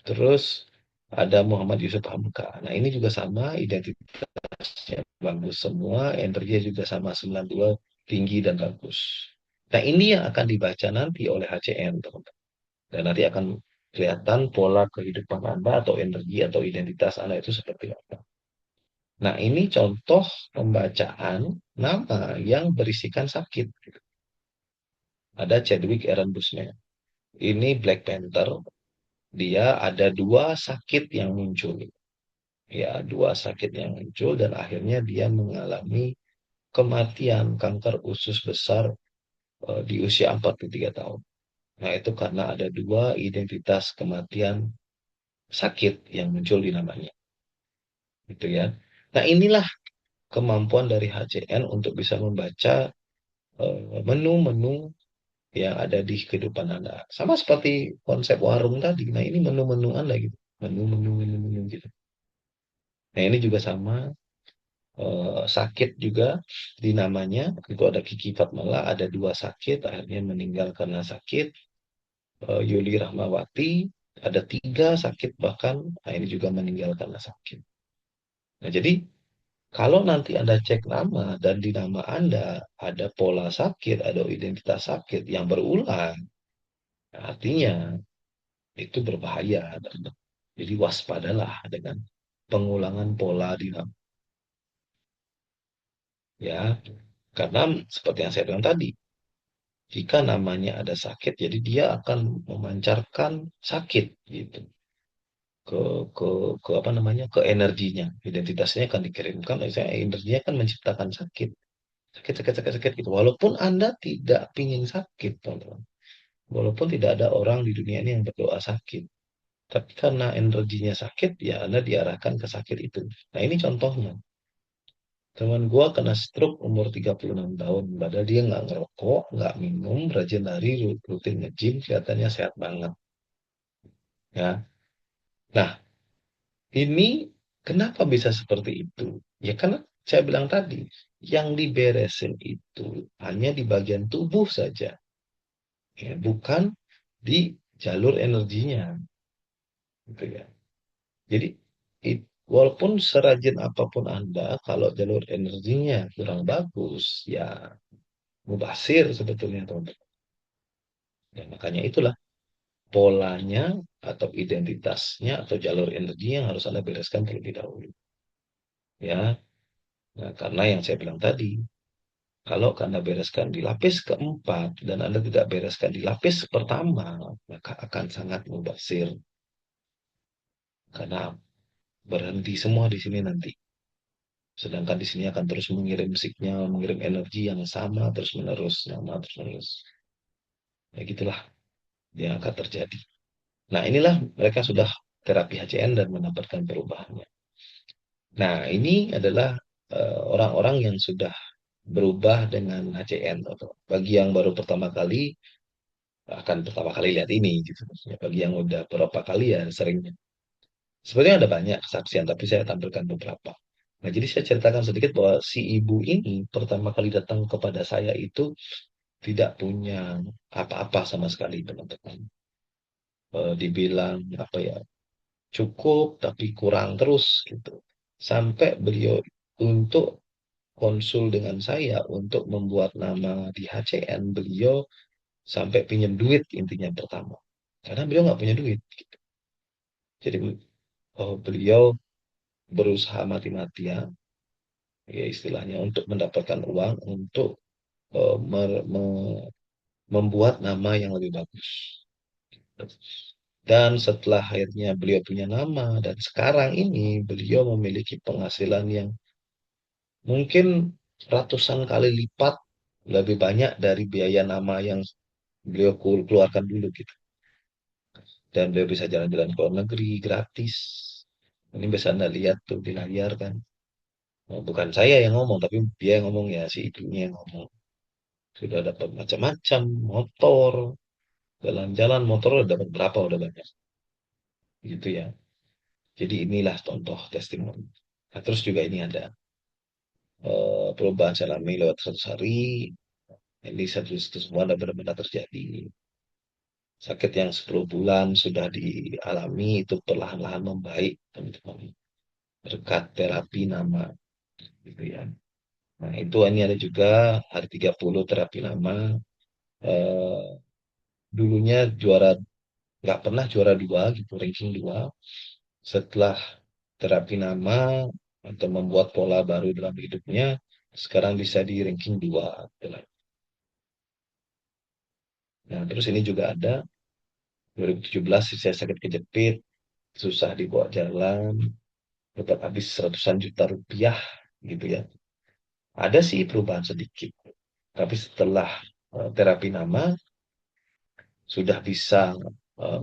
Speaker 2: Terus ada Muhammad Yusuf Hamka. Nah, ini juga sama, identitasnya bagus semua, energinya juga sama 92, tinggi dan bagus. Nah, ini yang akan dibaca nanti oleh HCN, teman-teman. Dan nanti akan kelihatan pola kehidupan Anda atau energi atau identitas Anda itu seperti apa. Nah, ini contoh pembacaan nama yang berisikan sakit. Ada Chadwick Aaron Boseman. Ini Black Panther. Dia ada dua sakit yang muncul. Ya, dua sakit yang muncul dan akhirnya dia mengalami kematian kanker usus besar di usia 43 tahun. Nah, itu karena ada dua identitas kematian sakit yang muncul di namanya. gitu ya. Nah, inilah kemampuan dari HCN untuk bisa membaca menu-menu yang ada di kehidupan Anda. Sama seperti konsep warung tadi. Nah, ini menu-menu Anda gitu. Menu-menu, menu-menu gitu. Nah, ini juga sama. Sakit juga di namanya. Itu ada Kiki Fatmala, ada dua sakit. Akhirnya meninggal karena sakit. Yuli Rahmawati, ada tiga sakit bahkan. Nah, ini juga meninggal karena sakit. Nah, jadi kalau nanti Anda cek nama dan di nama Anda ada pola sakit, ada identitas sakit yang berulang, artinya itu berbahaya. Jadi waspadalah dengan pengulangan pola di nama, ya. Karena seperti yang saya bilang tadi, jika namanya ada sakit, jadi dia akan memancarkan sakit gitu ke ke ke apa namanya, ke energinya. Identitasnya akan dikirimkan, misalnya energinya akan menciptakan sakit. Sakit, sakit, sakit, sakit gitu. Walaupun Anda tidak pingin sakit, teman-teman. Walaupun tidak ada orang di dunia ini yang berdoa sakit. Tapi karena energinya sakit, ya Anda diarahkan ke sakit itu. Nah, ini contohnya. Teman gua kena stroke umur 36 tahun. Padahal dia nggak ngerokok, nggak minum, rajin lari, rutin nge-gym, kelihatannya sehat banget. Ya. Nah, ini kenapa bisa seperti itu? Ya karena saya bilang tadi, yang diberesin itu hanya di bagian tubuh saja. Ya, bukan di jalur energinya. Gitu ya. Jadi, walaupun serajin apapun Anda, kalau jalur energinya kurang bagus, ya mubasir sebetulnya teman-teman. Dan makanya itulah polanya atau identitasnya atau jalur energi yang harus Anda bereskan terlebih dahulu. Ya, nah, karena yang saya bilang tadi, kalau Anda bereskan di lapis keempat dan Anda tidak bereskan di lapis pertama, maka akan sangat mubasir. Karena berhenti semua di sini nanti. Sedangkan di sini akan terus mengirim sinyal, mengirim energi yang sama terus-menerus, sama terus-menerus. Ya gitulah yang akan terjadi. Nah, inilah mereka sudah terapi HCN dan mendapatkan perubahannya. Nah, ini adalah orang-orang yang sudah berubah dengan HCN. Bagi yang baru pertama kali, akan pertama kali lihat ini. Gitu. Bagi yang udah berapa kali ya seringnya. Sebenarnya ada banyak kesaksian, tapi saya tampilkan beberapa. Nah, jadi saya ceritakan sedikit bahwa si ibu ini pertama kali datang kepada saya itu tidak punya apa-apa sama sekali, teman-teman. Dibilang apa ya, cukup tapi kurang terus gitu. Sampai beliau untuk konsul dengan saya untuk membuat nama di HCN, beliau sampai pinjam duit intinya pertama. Karena beliau nggak punya duit. Jadi beliau berusaha mati-matian, ya istilahnya untuk mendapatkan uang untuk membuat nama yang lebih bagus. Dan setelah akhirnya beliau punya nama dan sekarang ini beliau memiliki penghasilan yang mungkin ratusan kali lipat lebih banyak dari biaya nama yang beliau keluarkan dulu gitu. Dan beliau bisa jalan-jalan ke luar negeri gratis. Ini bisa Anda lihat tuh di layar kan. Oh, bukan saya yang ngomong, tapi dia yang ngomong ya, si ibunya yang ngomong. Sudah dapat macam-macam, motor, jalan-jalan, motor udah dapat berapa, udah banyak. Gitu ya. Jadi inilah contoh testimoni. Nah, terus juga ini ada perubahan saya alami lewat 100 hari. Ini satu itu semua ada benar-benar terjadi. Sakit yang 10 bulan sudah dialami itu perlahan-lahan membaik, teman-teman. Berkat terapi nama, gitu ya. Nah, itu ini ada juga hari 30 terapi nama. Eh, Dulunya juara, nggak pernah juara dua gitu, ranking dua. Setelah terapi nama atau membuat pola baru dalam hidupnya, sekarang bisa di ranking dua. Gitu. Nah, terus ini juga ada 2017 saya sakit kejepit, susah dibawa jalan, dapat habis ratusan juta rupiah gitu ya. Ada sih perubahan sedikit, tapi setelah terapi nama sudah bisa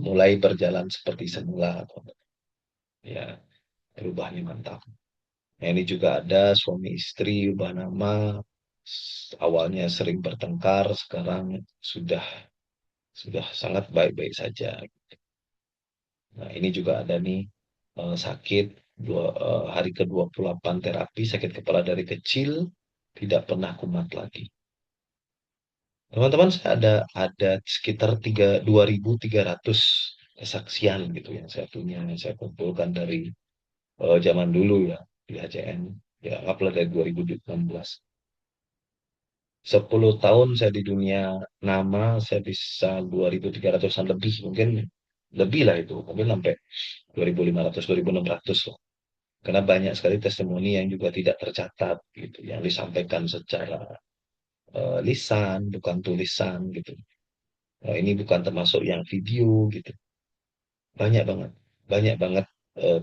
Speaker 2: mulai berjalan seperti semula. Ya, perubahannya mantap. Nah, ini juga ada suami istri ubah nama, awalnya sering bertengkar, sekarang sudah sudah sangat baik-baik saja. Nah, ini juga ada nih sakit hari ke-28 terapi sakit kepala dari kecil tidak pernah kumat lagi. Teman-teman saya ada sekitar 2.300 kesaksian gitu yang saya punya, yang saya kumpulkan dari zaman dulu ya di HCN. Ya, anggaplah dari 2016. 10 tahun saya di dunia nama, saya bisa 2.300-an lebih, mungkin lebih lah itu, mungkin sampai 2.500, 2.600 loh. Karena banyak sekali testimoni yang juga tidak tercatat gitu, yang disampaikan secara lisan, bukan tulisan gitu. Ini bukan termasuk yang video gitu. Banyak banget, banyak banget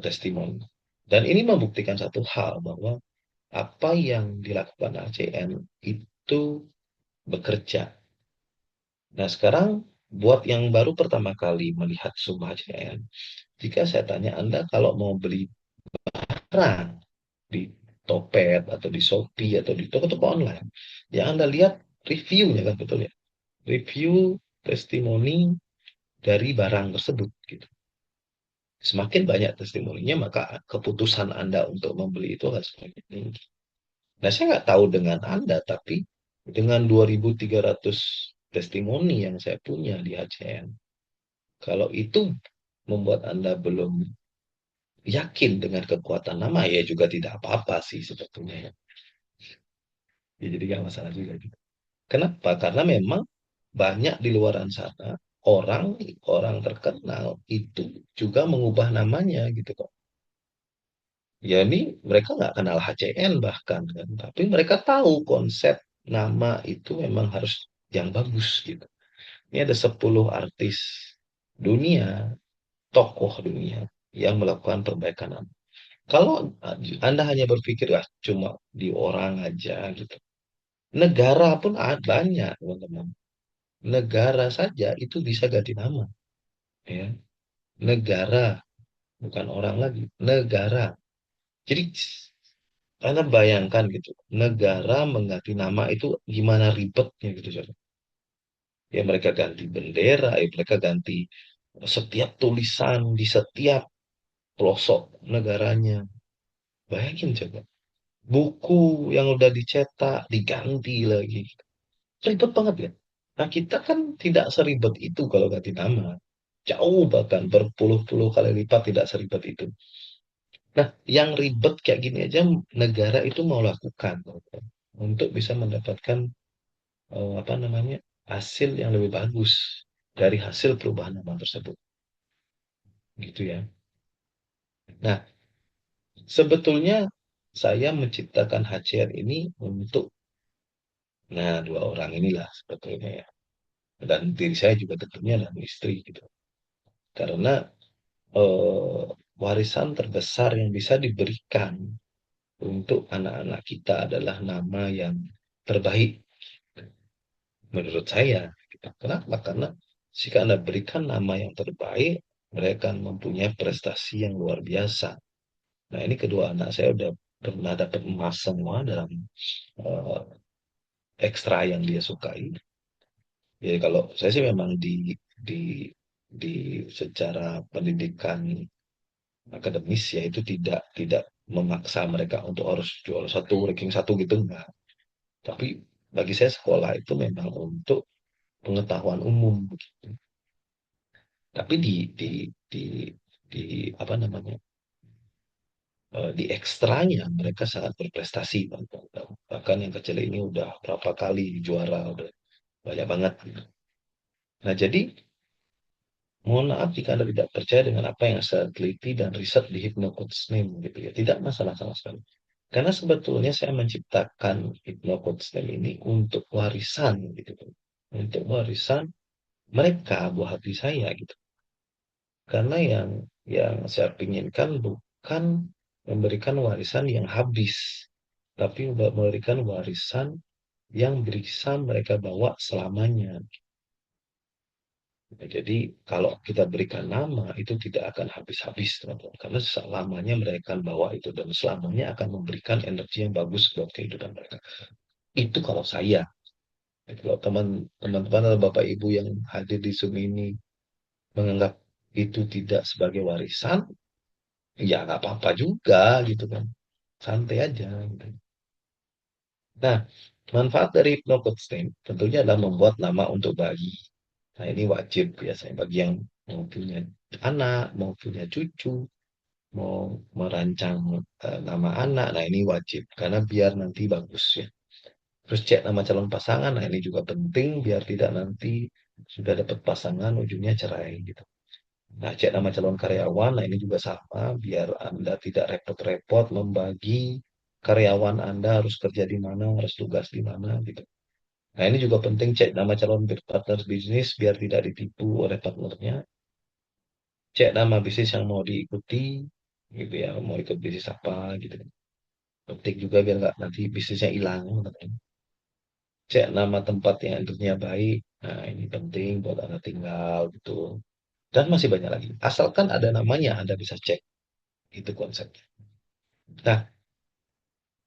Speaker 2: testimoni. Dan ini membuktikan satu hal bahwa apa yang dilakukan ACN itu bekerja. Nah, sekarang buat yang baru pertama kali melihat Sumba ACN, jika saya tanya Anda kalau mau beli barang di Topet atau di Shopee atau di toko-toko online, yang Anda lihat reviewnya kan betul ya, review testimoni dari barang tersebut gitu. Semakin banyak testimoninya, maka keputusan Anda untuk membeli itu akan semakin tinggi. Nah, saya nggak tahu dengan Anda, tapi dengan 2.300 testimoni yang saya punya di HCN, kalau itu membuat Anda belum yakin dengan kekuatan nama, ya juga tidak apa-apa sih sebetulnya ya. Ya, jadi nggak masalah juga gitu. Kenapa? Karena memang banyak di luaran sana orang orang terkenal itu juga mengubah namanya gitu kok. Ya ini mereka nggak kenal HCN bahkan kan, tapi mereka tahu konsep nama itu memang harus yang bagus gitu. Ini ada 10 artis dunia, tokoh dunia yang melakukan perbaikan nama. Kalau Anda hanya berpikir ah cuma di orang aja gitu. Negara pun banyak, teman-teman. Negara saja itu bisa ganti nama, ya. Negara, bukan orang lagi, negara. Jadi Anda bayangkan gitu, negara mengganti nama itu gimana ribetnya gitu, saudara. Ya mereka ganti bendera, ya mereka ganti setiap tulisan di setiap pelosok negaranya. Bayangin coba. Buku yang udah dicetak diganti lagi. Ribet banget ya. Nah kita kan tidak seribet itu kalau ganti nama. Jauh bahkan berpuluh-puluh kali lipat tidak seribet itu. Nah, yang ribet kayak gini aja negara itu mau lakukan untuk bisa mendapatkan apa namanya hasil yang lebih bagus dari hasil perubahan nama tersebut, gitu ya. Nah, sebetulnya saya menciptakan HCR ini untuk nah dua orang inilah sebetulnya ya. Dan diri saya juga tentunya dan istri gitu. Karena eh, warisan terbesar yang bisa diberikan untuk anak-anak kita adalah nama yang terbaik menurut saya. Gitu. Kenapa? Karena jika Anda berikan nama yang terbaik, mereka akan mempunyai prestasi yang luar biasa. Nah, ini kedua anak saya udah pernah dapat emas semua dalam uh, ekstra yang dia sukai. Jadi kalau saya sih memang di di secara pendidikan akademis ya itu tidak tidak memaksa mereka untuk harus jual satu ranking satu gitu enggak. Tapi bagi saya sekolah itu memang untuk pengetahuan umum begitu. Tapi di di apa namanya di ekstranya mereka sangat berprestasi Bang. Bahkan yang kecil ini udah berapa kali juara udah banyak banget. Gitu. Nah jadi mohon maaf jika Anda tidak percaya dengan apa yang saya teliti dan riset di Hypnocoach Name gitu ya. Tidak masalah sama sekali. Karena sebetulnya saya menciptakan Hypnocoach Name ini untuk warisan gitu. Untuk warisan mereka buah hati saya gitu. Karena yang saya inginkan bukan memberikan warisan yang habis, tapi memberikan warisan yang bisa mereka bawa selamanya. Nah, jadi kalau kita berikan nama itu tidak akan habis-habis, teman-teman. Karena selamanya mereka akan bawa itu dan selamanya akan memberikan energi yang bagus buat kehidupan mereka. Itu kalau saya. Kalau teman-teman atau Bapak Ibu yang hadir di Zoom ini menganggap itu tidak sebagai warisan, ya nggak apa-apa juga gitu kan. Santai aja. Gitu. Nah, manfaat dari hypnocode stem tentunya adalah membuat nama untuk bayi. Nah, ini wajib biasanya bagi yang mau punya anak, mau punya cucu, mau merancang nama anak. Nah, ini wajib karena biar nanti bagus ya. Terus cek nama calon pasangan. Nah, ini juga penting biar tidak nanti sudah dapat pasangan ujungnya cerai gitu. Nah, cek nama calon karyawan. Nah, ini juga sama biar Anda tidak repot-repot membagi karyawan Anda harus kerja di mana, harus tugas di mana gitu. Nah, ini juga penting cek nama calon partner bisnis biar tidak ditipu oleh partnernya. Cek nama bisnis yang mau diikuti, gitu ya, mau ikut bisnis apa gitu. Penting juga biar nggak nanti bisnisnya hilang. Cek nama tempat yang endingnya baik. Nah, ini penting buat Anda tinggal gitu. Dan masih banyak lagi. Asalkan ada namanya, Anda bisa cek. Itu konsepnya. Nah,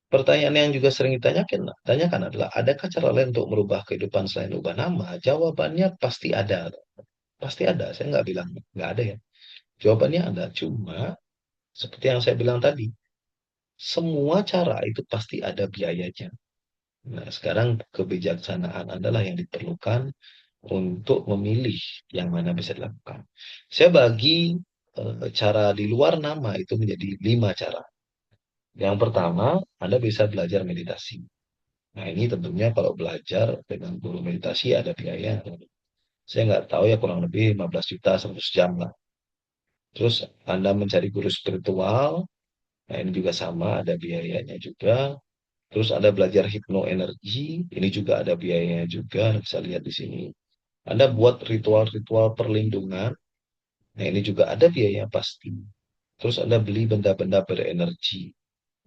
Speaker 2: pertanyaan yang juga sering tanyakan adalah, adakah cara lain untuk merubah kehidupan selain ubah nama? Jawabannya pasti ada. Pasti ada. Saya nggak bilang nggak ada ya. Jawabannya ada. Cuma, seperti yang saya bilang tadi, semua cara itu pasti ada biayanya. Nah, sekarang kebijaksanaan adalah yang diperlukan untuk memilih yang mana bisa dilakukan. Saya bagi cara di luar nama itu menjadi 5 cara. Yang pertama, Anda bisa belajar meditasi. Nah, ini tentunya kalau belajar dengan guru meditasi ada biaya. Saya nggak tahu ya kurang lebih 15 juta 100 jam lah. Terus Anda mencari guru spiritual, nah ini juga sama, ada biayanya juga. Terus Anda belajar hipnoenergi, ini juga ada biayanya juga, Anda bisa lihat di sini. Anda buat ritual-ritual perlindungan, nah ini juga ada biaya pasti. Terus Anda beli benda-benda berenergi.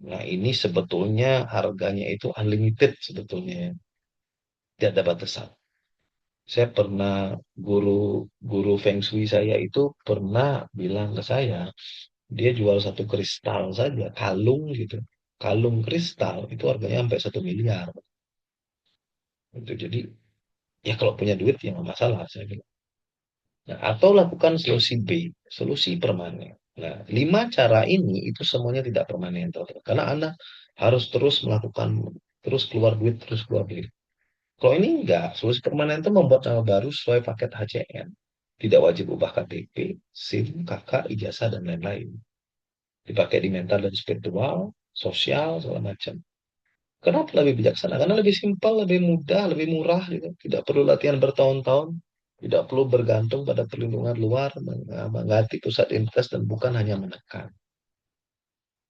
Speaker 2: Nah ini sebetulnya harganya itu unlimited sebetulnya, tidak ada batasan. Saya pernah guru guru Feng Shui saya itu pernah bilang ke saya, dia jual satu kristal saja, kalung gitu. Kalung kristal itu harganya sampai 1 miliar. Gitu. Jadi ya kalau punya duit ya nggak masalah saya bilang. Nah, atau lakukan solusi B, solusi permanen. Nah, 5 cara ini itu semuanya tidak permanen, teman-teman. Karena Anda harus terus melakukan, terus keluar duit, terus keluar duit. Kalau ini enggak, solusi permanen itu membuat nama baru sesuai paket HCN. Tidak wajib ubah KTP, SIM, KK, ijazah, dan lain-lain. Dipakai di mental dan spiritual, sosial, segala macam. Kenapa lebih bijaksana? Karena lebih simpel, lebih mudah, lebih murah gitu. Tidak perlu latihan bertahun-tahun, tidak perlu bergantung pada perlindungan luar, mengganti pusat investasi dan bukan hanya menekan.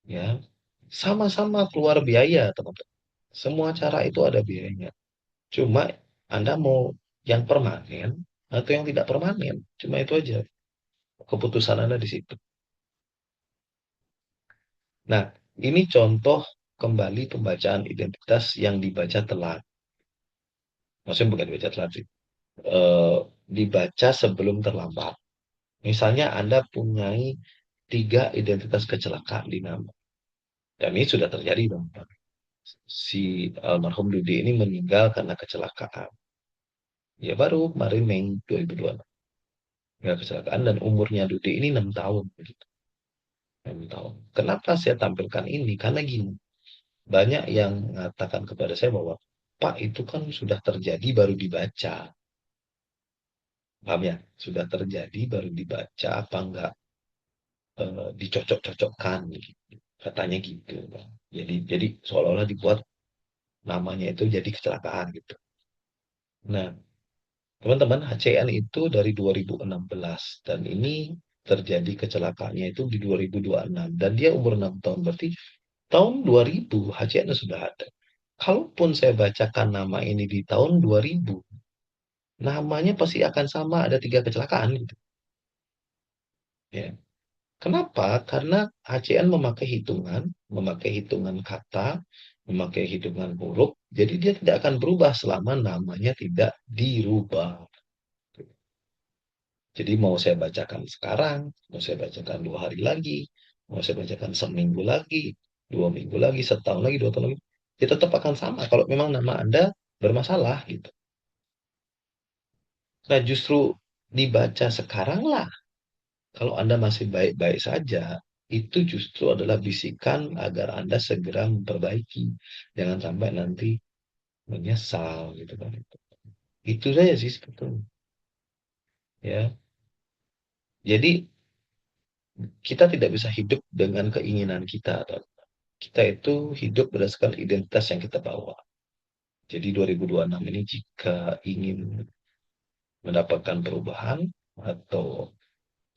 Speaker 2: Ya, sama-sama keluar biaya, teman-teman. Semua cara itu ada biayanya. Cuma Anda mau yang permanen atau yang tidak permanen. Cuma itu aja. Keputusan Anda di situ. Nah, ini contoh kembali pembacaan identitas yang dibaca telat. Maksudnya bukan dibaca telat sih. eh, Dibaca sebelum terlambat. Misalnya Anda punya 3 identitas kecelakaan di nama. Dan ini sudah terjadi dong. Si almarhum Dudi ini meninggal karena kecelakaan. Ya baru kemarin Mei 2026. Ya, kecelakaan dan umurnya Dudi ini 6 tahun. Begitu. 6 tahun. Kenapa saya tampilkan ini? Karena gini, banyak yang mengatakan kepada saya bahwa Pak itu kan sudah terjadi baru dibaca. Paham ya? Sudah terjadi baru dibaca apa enggak dicocok-cocokkan gitu. Katanya gitu. Jadi seolah-olah dibuat namanya itu jadi kecelakaan gitu. Nah, teman-teman, HCN itu dari 2016 dan ini terjadi kecelakaannya itu di 2026 dan dia umur 6 tahun. Berarti tahun 2000 HCN sudah ada. Kalaupun saya bacakan nama ini di tahun 2000, namanya pasti akan sama ada 3 kecelakaan gitu. Ya. Kenapa? Karena HCN memakai hitungan kata, memakai hitungan huruf, jadi dia tidak akan berubah selama namanya tidak dirubah. Jadi mau saya bacakan sekarang, mau saya bacakan 2 hari lagi, mau saya bacakan seminggu lagi, 2 minggu lagi, setahun lagi, 2 tahun lagi, ya tetap akan sama kalau memang nama Anda bermasalah gitu. Nah justru dibaca sekarang lah, kalau Anda masih baik-baik saja, itu justru adalah bisikan agar Anda segera memperbaiki. Jangan sampai nanti menyesal gitu kan. Itu saja sih sebetulnya. Ya, jadi kita tidak bisa hidup dengan keinginan kita. Kita itu hidup berdasarkan identitas yang kita bawa. Jadi 2026 ini jika ingin mendapatkan perubahan atau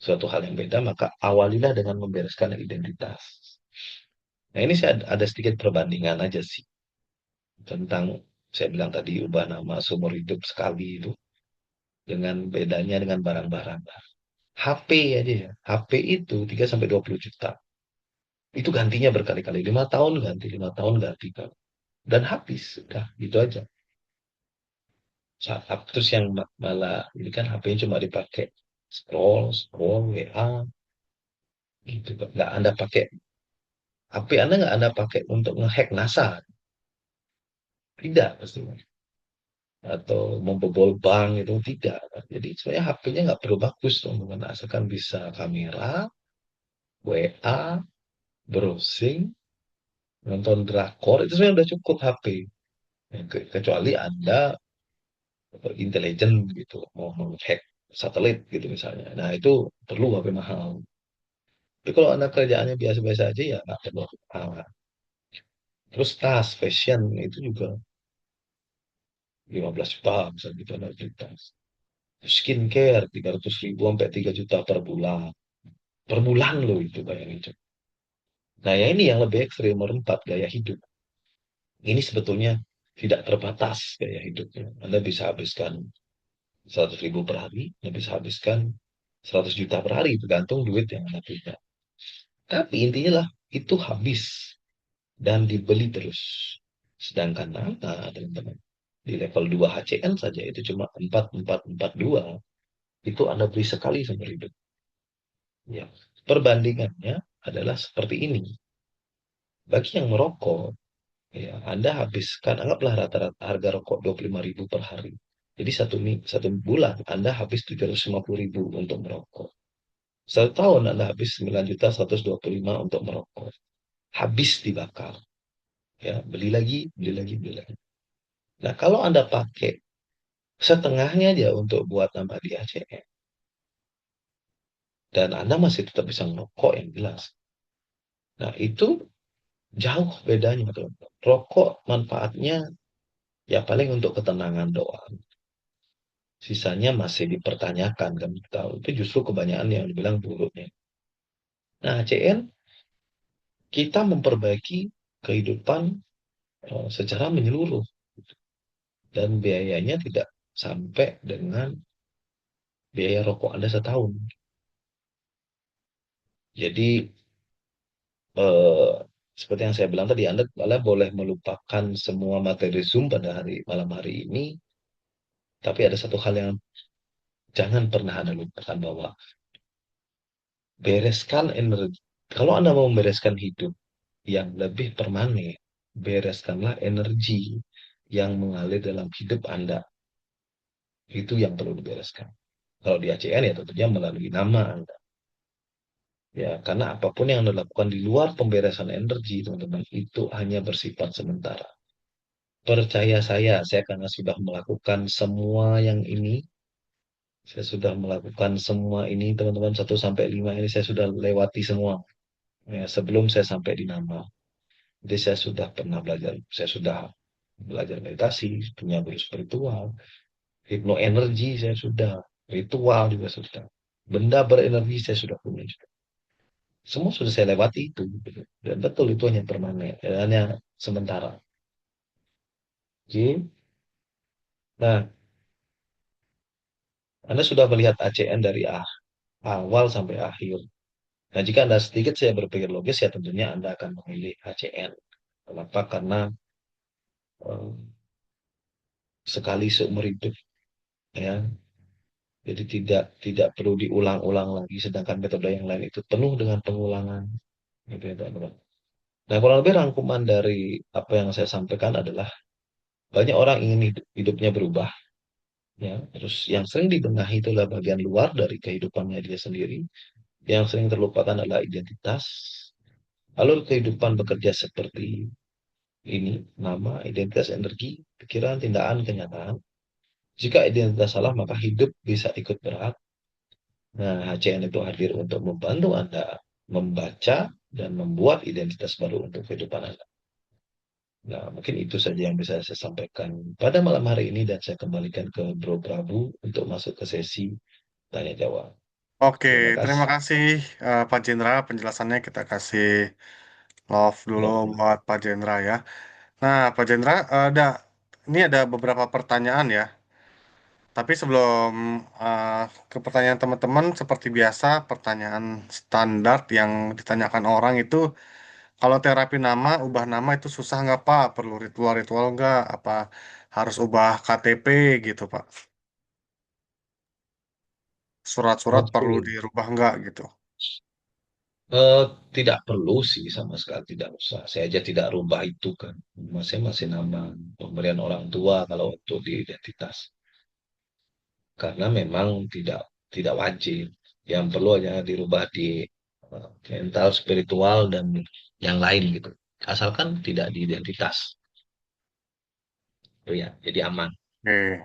Speaker 2: suatu hal yang beda, maka awalilah dengan membereskan identitas. Nah ini saya ada sedikit perbandingan aja sih tentang saya bilang tadi ubah nama seumur hidup sekali itu dengan bedanya dengan barang-barang. HP aja ya, HP itu 3 sampai 20 juta. Itu gantinya berkali-kali, 5 tahun ganti, 5 tahun ganti kan. Dan habis, udah gitu aja. Terus yang malah ini kan HP-nya cuma dipakai scroll, scroll, WA, gitu. Nggak Anda pakai, HP Anda nggak Anda pakai untuk ngehack NASA. Tidak, pasti. Atau membobol bank itu tidak. Jadi sebenarnya HP-nya nggak perlu bagus, teman-teman. Asalkan bisa kamera, WA, browsing, nonton drakor, itu sebenarnya udah cukup HP. Ya, kecuali Anda intelijen gitu, mau menghack satelit gitu misalnya. Nah itu perlu HP mahal. Tapi kalau Anda kerjaannya biasa-biasa aja ya nggak perlu HP mahal. Terus tas, fashion itu juga 15 juta misalnya gitu Anda beli tas. Skincare 300 ribu sampai 3 juta per bulan. Per bulan loh itu bayangin. Nah, ya ini yang lebih ekstrim, nomor 4, gaya hidup. Ini sebetulnya tidak terbatas gaya hidupnya. Anda bisa habiskan 100 ribu per hari, Anda bisa habiskan 100 juta per hari, tergantung duit yang Anda punya. Tapi intinya lah, itu habis dan dibeli terus. Sedangkan Anda, teman-teman, di level 2 HCN saja itu cuma 4442, itu Anda beli sekali seumur hidup. Ya, perbandingannya adalah seperti ini. Bagi yang merokok, ya, Anda habiskan, anggaplah rata-rata harga rokok 25 ribu per hari. Jadi satu bulan Anda habis 750 ribu untuk merokok. Satu tahun Anda habis 9.125 untuk merokok. Habis dibakar. Ya, beli lagi, beli lagi, beli lagi. Nah, kalau Anda pakai setengahnya aja untuk buat nambah di ACM, dan Anda masih tetap bisa merokok yang jelas. Nah, itu jauh bedanya. Rokok manfaatnya ya paling untuk ketenangan doang. Sisanya masih dipertanyakan kan kita. Itu justru kebanyakan yang dibilang buruknya. Nah, CN kita memperbaiki kehidupan secara menyeluruh dan biayanya tidak sampai dengan biaya rokok Anda setahun. Jadi eh, seperti yang saya bilang tadi, Anda boleh melupakan semua materi Zoom pada malam hari ini, tapi ada satu hal yang jangan pernah Anda lupakan bahwa bereskan energi. Kalau Anda mau membereskan hidup yang lebih permanen, bereskanlah energi yang mengalir dalam hidup Anda. Itu yang perlu dibereskan. Kalau di ACN ya tentunya melalui nama Anda. Ya, karena apapun yang Anda lakukan di luar pemberesan energi, teman-teman, itu hanya bersifat sementara. Percaya saya karena sudah melakukan semua yang ini, saya sudah melakukan semua ini, teman-teman, 1 sampai 5 ini saya sudah lewati semua. Ya, sebelum saya sampai di nama. Jadi saya sudah pernah belajar, saya sudah belajar meditasi, punya guru spiritual, hipnoenergi saya sudah, ritual juga sudah. Benda berenergi saya sudah punya juga. Semua sudah saya lewati itu. Gitu. Dan betul itu hanya permanen, hanya sementara. Oke. Nah, Anda sudah melihat ACN dari awal sampai akhir. Nah, jika Anda sedikit saya berpikir logis, ya tentunya Anda akan memilih ACN. Kenapa? Karena eh, sekali seumur hidup, ya, Jadi tidak perlu diulang-ulang lagi, sedangkan metode yang lain itu penuh dengan pengulangan. Gitu ya, teman-teman. Nah, kurang lebih rangkuman dari apa yang saya sampaikan adalah banyak orang ingin hidupnya berubah, ya. Terus yang sering dibenahi itu adalah bagian luar dari kehidupannya dia sendiri. Yang sering terlupakan adalah identitas. Alur kehidupan bekerja seperti ini, nama, identitas, energi, pikiran, tindakan, kenyataan. Jika identitas salah, maka hidup bisa ikut berat. Nah, HCN itu hadir untuk membantu Anda membaca dan membuat identitas baru untuk kehidupan Anda. Nah, mungkin itu saja yang bisa saya sampaikan pada malam hari ini dan saya kembalikan ke Bro Prabu untuk masuk ke sesi tanya jawab.
Speaker 1: Oke,
Speaker 2: Terima
Speaker 1: terima
Speaker 2: kasih.
Speaker 1: kasih Pak Jendra penjelasannya. Kita kasih love dulu
Speaker 2: Love.
Speaker 1: buat Pak Jendra ya. Nah, Pak Jendra, ini ada beberapa pertanyaan ya. Tapi sebelum eh, ke pertanyaan teman-teman, seperti biasa, pertanyaan standar yang ditanyakan orang itu, kalau terapi nama, ubah nama itu susah nggak Pak? Perlu ritual-ritual nggak? Apa harus ubah KTP gitu Pak? Surat-surat perlu
Speaker 2: Oke.
Speaker 1: dirubah nggak gitu?
Speaker 2: Eh, Tidak perlu sih sama sekali, tidak usah. Saya aja tidak rubah itu kan. Masih nama pemberian orang tua kalau untuk di identitas. Karena memang tidak wajib. Yang perlu hanya dirubah di mental, spiritual dan yang lain gitu. Asalkan tidak di identitas. Oh ya, jadi aman.
Speaker 1: Oke.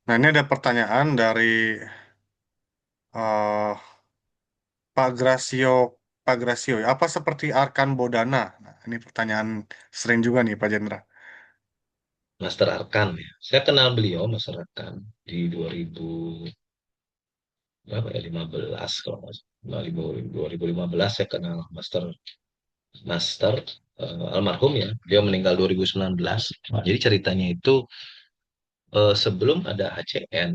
Speaker 1: Nah, ini ada pertanyaan dari eh, Pak Gracio. Pak Gracio, ya, apa seperti Arkan Bodana? Nah, ini pertanyaan sering juga nih Pak Jendra.
Speaker 2: Master Arkan ya. Saya kenal beliau Master Arkan di 2000 berapa ya 15 kalau nggak salah. 2015 saya kenal Master Master almarhum ya. Dia meninggal 2019. Jadi ceritanya itu sebelum ada HCN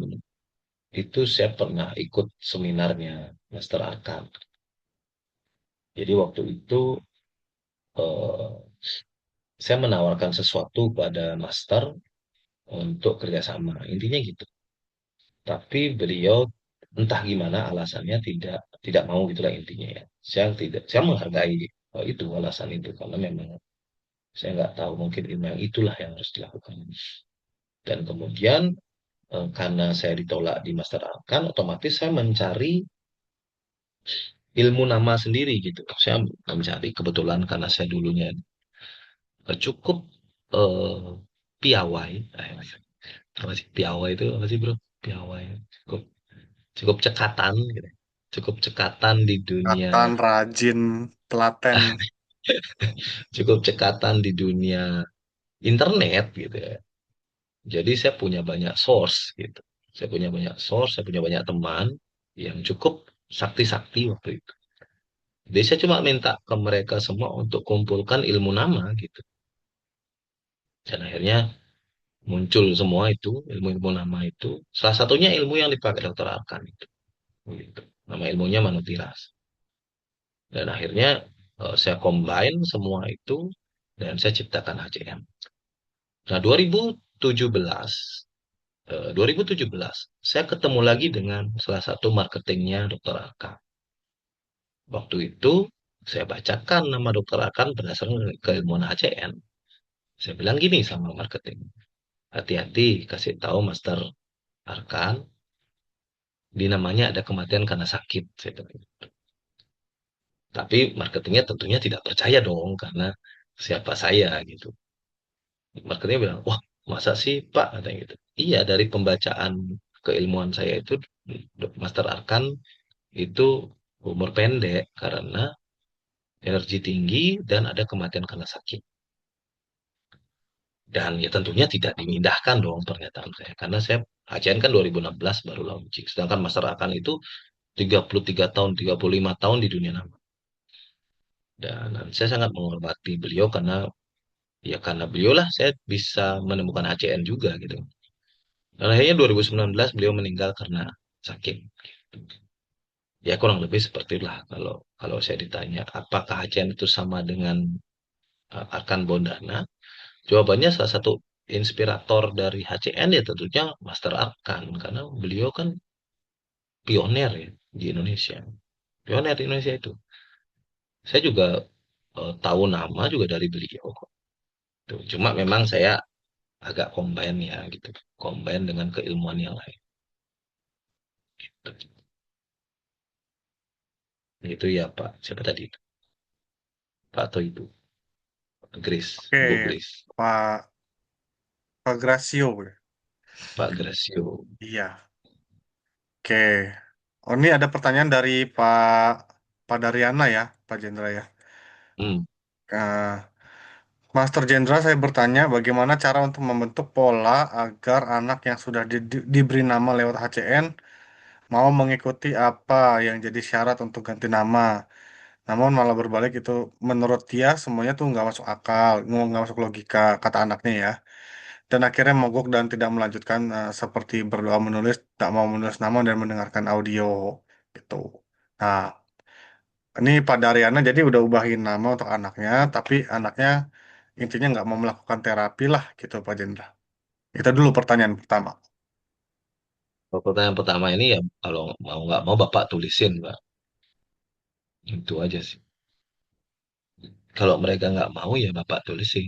Speaker 2: itu saya pernah ikut seminarnya Master Arkan. Jadi waktu itu eh, saya menawarkan sesuatu pada Master untuk kerjasama. Intinya gitu. Tapi beliau entah gimana alasannya tidak mau gitulah intinya ya. Saya menghargai itu alasan itu karena memang saya nggak tahu mungkin memang itulah yang harus dilakukan. Dan kemudian karena saya ditolak di Master Arkan, otomatis saya mencari ilmu nama sendiri gitu. Saya mencari kebetulan karena saya dulunya cukup eh, piawai. Apa sih piawai itu apa sih bro? Piawai. Cukup cukup cekatan gitu. Cukup cekatan di dunia
Speaker 1: Katan, rajin, telaten.
Speaker 2: cukup cekatan di dunia internet gitu ya. Jadi saya punya banyak source gitu. Saya punya banyak source, saya punya banyak teman yang cukup sakti-sakti waktu itu. Jadi saya cuma minta ke mereka semua untuk kumpulkan ilmu nama gitu. Dan akhirnya muncul semua itu, ilmu-ilmu nama itu. Salah satunya ilmu yang dipakai Dr. Arkan itu. Gitu. Nama ilmunya Manutiras. Dan akhirnya saya combine semua itu dan saya ciptakan HCM. Nah, 2017 saya ketemu lagi dengan salah satu marketingnya Dr. Arkan. Waktu itu saya bacakan nama Dr. Arkan berdasarkan keilmuan HCM. Saya bilang gini sama marketing, hati-hati kasih tahu Master Arkan, di namanya ada kematian karena sakit. Saya bilang gitu. Tapi marketingnya tentunya tidak percaya dong karena siapa saya gitu. Marketingnya bilang, wah masa sih Pak? Katanya gitu. Iya dari pembacaan keilmuan saya itu Master Arkan itu umur pendek karena energi tinggi dan ada kematian karena sakit. Dan ya tentunya tidak dimindahkan dong pernyataan saya. Karena saya ACN kan 2016 baru launching. Sedangkan Master Akan itu 33 tahun, 35 tahun di dunia nama. Dan saya sangat menghormati beliau karena ya karena beliau lah saya bisa menemukan ACN juga gitu. Dan akhirnya 2019 beliau meninggal karena sakit. Ya kurang lebih seperti itulah kalau kalau saya ditanya apakah ACN itu sama dengan Akan Bondana? Jawabannya salah satu inspirator dari HCN ya tentunya Master Arkan karena beliau kan pioner ya di Indonesia. Pioner di Indonesia itu. Saya juga tahu nama juga dari beliau kok. Tuh, cuma memang saya agak combine ya gitu. Combine dengan keilmuan yang lain. Gitu. Itu ya Pak. Siapa tadi itu? Pak atau Ibu? Grace.
Speaker 1: Oke,
Speaker 2: Bu Grace.
Speaker 1: Pak Gracio.
Speaker 2: Pak Gracio.
Speaker 1: Iya. Oke. Oh, ini ada pertanyaan dari Pak Daryana ya, Pak Jendra ya.
Speaker 2: Hmm.
Speaker 1: Eh, Master Jendra, saya bertanya bagaimana cara untuk membentuk pola agar anak yang sudah diberi nama lewat HCN mau mengikuti apa yang jadi syarat untuk ganti nama. Namun malah berbalik itu menurut dia semuanya tuh nggak masuk akal, nggak masuk logika kata anaknya ya. Dan akhirnya mogok dan tidak melanjutkan seperti berdoa menulis, tak mau menulis nama dan mendengarkan audio gitu. Nah, ini Pak Daryana jadi udah ubahin nama untuk anaknya, tapi anaknya intinya nggak mau melakukan terapi lah gitu Pak Jendra. Itu dulu pertanyaan pertama.
Speaker 2: Pertanyaan pertama ini ya kalau mau nggak mau Bapak tulisin Pak. Itu aja sih. Kalau mereka nggak mau ya Bapak tulisin.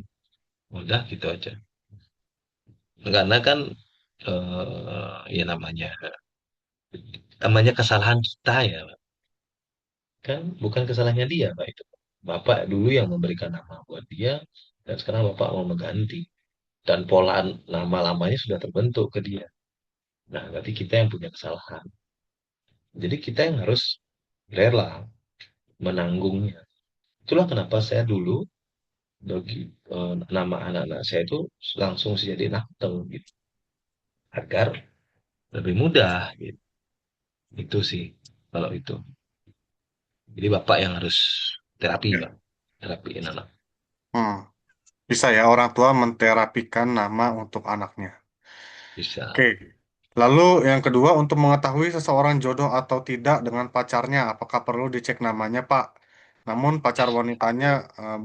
Speaker 2: Udah gitu aja. Karena kan ya namanya namanya kesalahan kita ya Pak. Kan bukan kesalahannya dia Pak itu. Bapak dulu yang memberikan nama buat dia dan sekarang Bapak mau mengganti. Dan pola nama lamanya sudah terbentuk ke dia. Nah, berarti kita yang punya kesalahan. Jadi kita yang harus rela menanggungnya. Itulah kenapa saya dulu bagi nama anak-anak saya itu langsung saya jadi naktel gitu. Agar lebih mudah gitu. Itu sih kalau itu. Jadi Bapak yang harus terapi,
Speaker 1: Ya.
Speaker 2: Pak. Terapiin anak.
Speaker 1: Hmm. Bisa ya orang tua menterapikan nama untuk anaknya. Oke.
Speaker 2: Bisa.
Speaker 1: Lalu yang kedua, untuk mengetahui seseorang jodoh atau tidak dengan pacarnya, apakah perlu dicek namanya, Pak? Namun pacar wanitanya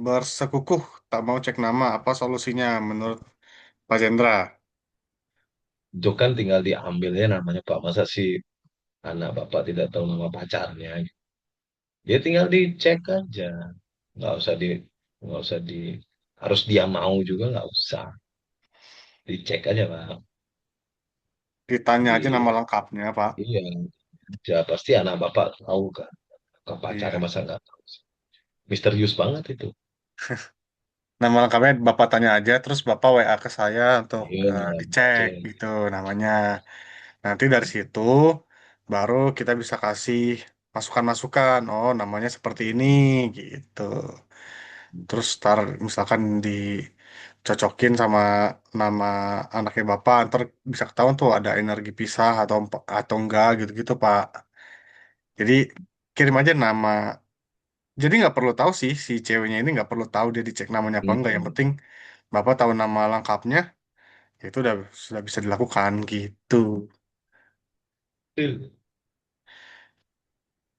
Speaker 1: bersekukuh tak mau cek nama. Apa solusinya menurut Pak Jendra?
Speaker 2: Itu kan tinggal diambilnya namanya Pak. Masa sih anak Bapak tidak tahu nama pacarnya? Dia tinggal dicek aja. Nggak usah di, nggak usah di, harus dia mau juga nggak usah. Dicek aja, Pak.
Speaker 1: Ditanya aja
Speaker 2: Di,
Speaker 1: nama lengkapnya, Pak.
Speaker 2: iya, ya pasti anak Bapak tahu kan. Ke pacarnya
Speaker 1: Iya.
Speaker 2: masa nggak tahu sih. Misterius banget itu.
Speaker 1: Nama lengkapnya Bapak tanya aja, terus Bapak WA ke saya untuk
Speaker 2: Iya,
Speaker 1: dicek
Speaker 2: cek.
Speaker 1: gitu namanya. Nanti dari situ baru kita bisa kasih masukan-masukan. Oh, namanya seperti ini gitu. Terus ntar misalkan dicocokin sama nama anaknya Bapak, ntar bisa ketahuan tuh ada energi pisah atau enggak gitu-gitu, Pak. Jadi kirim aja nama. Jadi nggak perlu tahu sih si ceweknya ini nggak perlu tahu dia dicek namanya apa enggak. Yang
Speaker 2: Mm-mm.
Speaker 1: penting Bapak tahu nama lengkapnya, ya itu udah sudah bisa dilakukan gitu.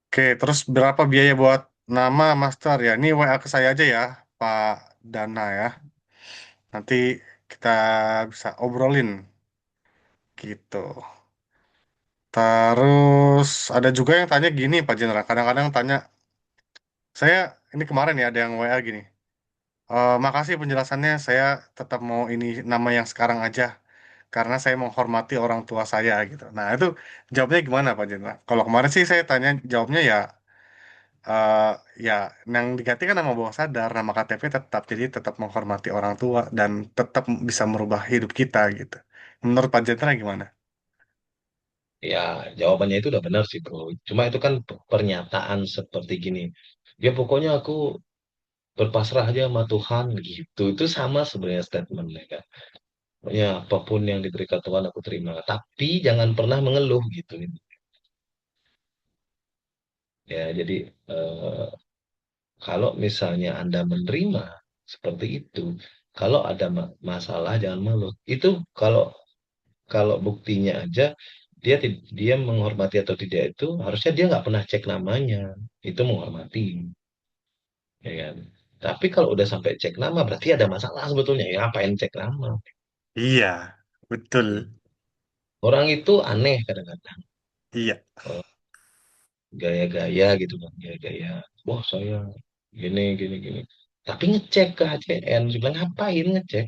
Speaker 1: Oke, terus berapa biaya buat nama master ya? Ini WA ke saya aja ya, Pak Dana ya. Nanti kita bisa obrolin gitu. Terus ada juga yang tanya gini, Pak Jenderal. Kadang-kadang tanya, saya ini kemarin ya ada yang WA gini. Makasih penjelasannya, saya tetap mau ini nama yang sekarang aja karena saya menghormati orang tua saya gitu. Nah itu jawabnya gimana Pak Jenderal? Kalau kemarin sih saya tanya jawabnya ya eh ya, yang diganti kan nama bawah sadar, nama KTP tetap, jadi tetap menghormati orang tua dan tetap bisa merubah hidup kita gitu. Menurut Pak Jenderal gimana?
Speaker 2: Ya, jawabannya itu udah benar sih, Bro. Cuma itu kan pernyataan seperti gini. Ya pokoknya aku berpasrah aja sama Tuhan gitu. Itu sama sebenarnya statementnya kan. Pokoknya apapun yang diberikan Tuhan aku terima. Tapi jangan pernah mengeluh gitu. Ya, jadi eh, kalau misalnya Anda menerima seperti itu, kalau ada masalah jangan mengeluh. Itu kalau kalau buktinya aja dia menghormati atau tidak itu harusnya dia nggak pernah cek namanya. Itu menghormati, ya kan? Tapi kalau udah sampai cek nama berarti ada masalah sebetulnya. Ya ngapain cek nama?
Speaker 1: Iya, betul.
Speaker 2: Orang itu aneh kadang-kadang.
Speaker 1: Iya,
Speaker 2: Eh, Gaya-gaya gitu kan, gaya-gaya. Wah saya gini, gini, gini. Tapi ngecek ke HCN, saya bilang ngapain ngecek?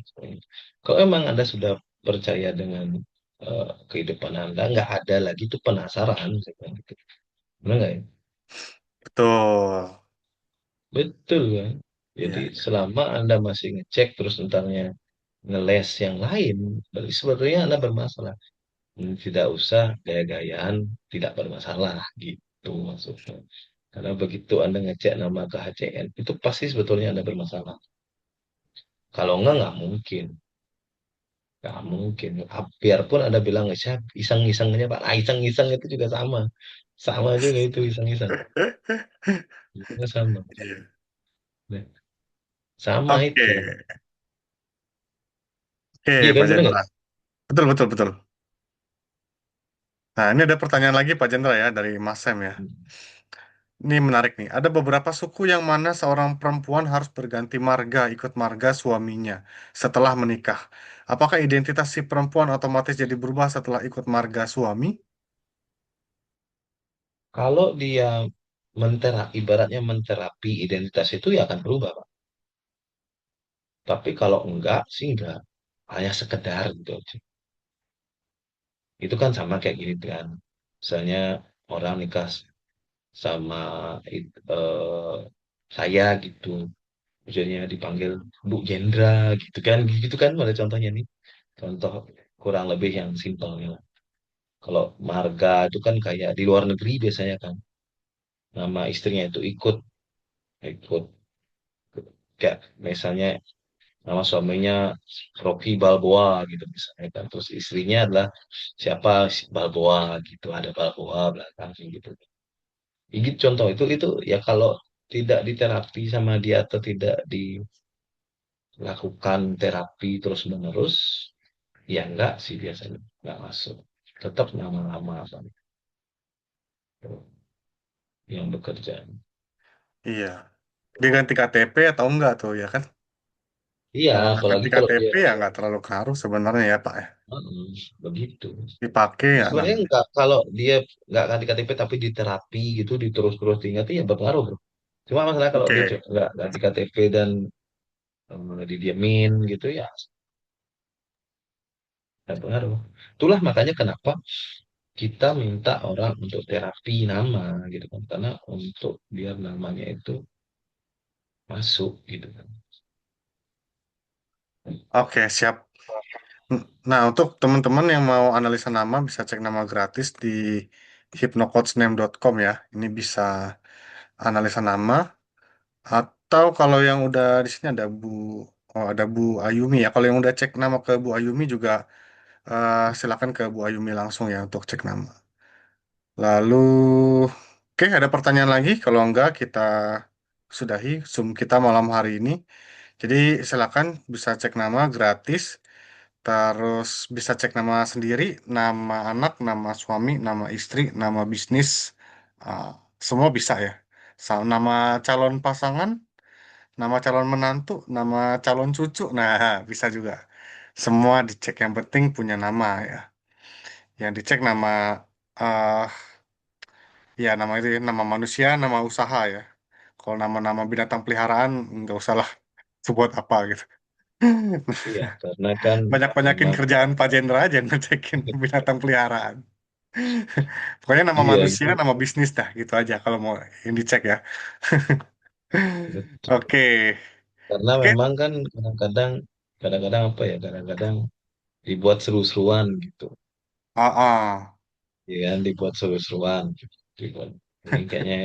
Speaker 2: Kalau emang Anda sudah percaya dengan kehidupan Anda, nggak ada lagi tuh penasaran. Saya bilang gitu. Benar nggak ya?
Speaker 1: betul.
Speaker 2: Betul kan? Jadi
Speaker 1: Iya, iya.
Speaker 2: selama Anda masih ngecek terus tentangnya ngeles yang lain, berarti sebetulnya Anda bermasalah. Tidak usah gaya-gayaan, tidak bermasalah gitu maksudnya. Karena begitu Anda ngecek nama ke HCN, itu pasti sebetulnya Anda bermasalah. Kalau
Speaker 1: Iya.
Speaker 2: nggak mungkin. Nggak mungkin. Biarpun Anda bilang, saya iseng-isengnya Pak. Nah, iseng-iseng itu juga sama. Sama juga itu iseng-iseng. Itu sama.
Speaker 1: Iya.
Speaker 2: Nah, sama
Speaker 1: Oke,
Speaker 2: itu.
Speaker 1: oke,
Speaker 2: Iya kan,
Speaker 1: Pak
Speaker 2: bener nggak?
Speaker 1: Jendra. Betul, betul, betul. Nah, ini ada pertanyaan lagi, Pak Jendra ya, dari Mas Sam ya. Ini menarik nih. Ada beberapa suku yang mana seorang perempuan harus berganti marga, ikut marga suaminya setelah menikah. Apakah identitas si perempuan otomatis jadi berubah setelah ikut marga suami?
Speaker 2: Kalau dia ibaratnya menterapi identitas itu ya akan berubah, Pak. Tapi kalau enggak sih enggak. Hanya sekedar gitu aja. Itu kan sama kayak gini kan. Misalnya orang nikah sama eh, saya gitu. Misalnya dipanggil Bu Jendra gitu kan. Gitu kan pada contohnya nih. Contoh kurang lebih yang simpelnya. Kalau marga itu kan kayak di luar negeri biasanya kan. Nama istrinya itu ikut ikut kayak misalnya nama suaminya Rocky Balboa gitu misalnya kan. Terus istrinya adalah siapa si Balboa gitu. Ada Balboa belakang gitu. Gitu contoh itu ya kalau tidak diterapi sama dia atau tidak dilakukan terapi terus menerus, ya enggak sih biasanya enggak masuk. Tetap nama-nama apa yang bekerja.
Speaker 1: Iya. Dia ganti KTP atau enggak tuh ya kan?
Speaker 2: Iya,
Speaker 1: Kalau nggak ganti
Speaker 2: apalagi kalau dia
Speaker 1: KTP ya nggak terlalu ngaruh sebenarnya ya Pak ya.
Speaker 2: begitu.
Speaker 1: Dipakai ya
Speaker 2: Sebenarnya
Speaker 1: namanya.
Speaker 2: enggak kalau dia enggak ganti KTP tapi diterapi gitu, diterus-terus diingat ya berpengaruh, bro. Cuma masalah kalau dia
Speaker 1: Oke.
Speaker 2: enggak ganti KTP dan didiemin gitu ya enggak pengaruh. Itulah makanya kenapa kita minta orang untuk terapi nama gitu kan karena untuk biar namanya itu masuk gitu kan.
Speaker 1: Oke, siap. Nah, untuk teman-teman yang mau analisa nama bisa cek nama gratis di hypnocoachname.com ya. Ini bisa analisa nama atau kalau yang udah di sini ada ada Bu Ayumi ya. Kalau yang udah cek nama ke Bu Ayumi juga silakan ke Bu Ayumi langsung ya untuk cek nama. Lalu, oke, ada pertanyaan lagi? Kalau enggak, kita sudahi Zoom kita malam hari ini. Jadi, silakan bisa cek nama gratis, terus bisa cek nama sendiri, nama anak, nama suami, nama istri, nama bisnis, ah, semua bisa ya. Nama calon pasangan, nama calon menantu, nama calon cucu, nah bisa juga. Semua dicek, yang penting punya nama ya. Yang dicek nama eh, ya, nama itu ya, nama manusia, nama usaha ya. Kalau nama-nama binatang peliharaan, nggak usah lah sebut apa gitu.
Speaker 2: Iya, karena kan
Speaker 1: Banyak-banyakin
Speaker 2: memang
Speaker 1: kerjaan Pak Jenderal aja ngecekin binatang peliharaan. Pokoknya nama
Speaker 2: iya
Speaker 1: manusia,
Speaker 2: itu
Speaker 1: nama bisnis dah, gitu aja kalau mau yang dicek ya.
Speaker 2: betul.
Speaker 1: Oke,
Speaker 2: Karena
Speaker 1: oke.
Speaker 2: memang kan kadang-kadang apa ya, kadang-kadang dibuat seru-seruan gitu.
Speaker 1: Ah, ah.
Speaker 2: Ya kan, dibuat seru-seruan. Dibuat, ini kayaknya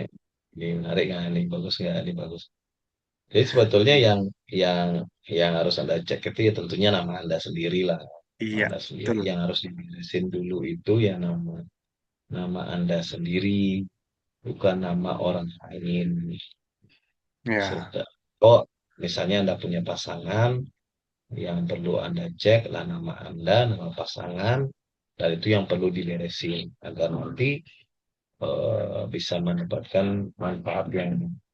Speaker 2: ini menarik nggak, ini bagus nggak, ini bagus. Jadi sebetulnya yang yang harus Anda cek itu ya tentunya nama Anda sendiri lah.
Speaker 1: Iya,
Speaker 2: Anda sendiri
Speaker 1: betul.
Speaker 2: yang harus diberesin dulu itu ya nama nama Anda sendiri, bukan nama orang lain.
Speaker 1: Ya,
Speaker 2: Sudah. Oh, misalnya Anda punya pasangan, yang perlu Anda cek lah nama Anda, nama pasangan, dan itu yang perlu diberesin agar nanti bisa mendapatkan manfaat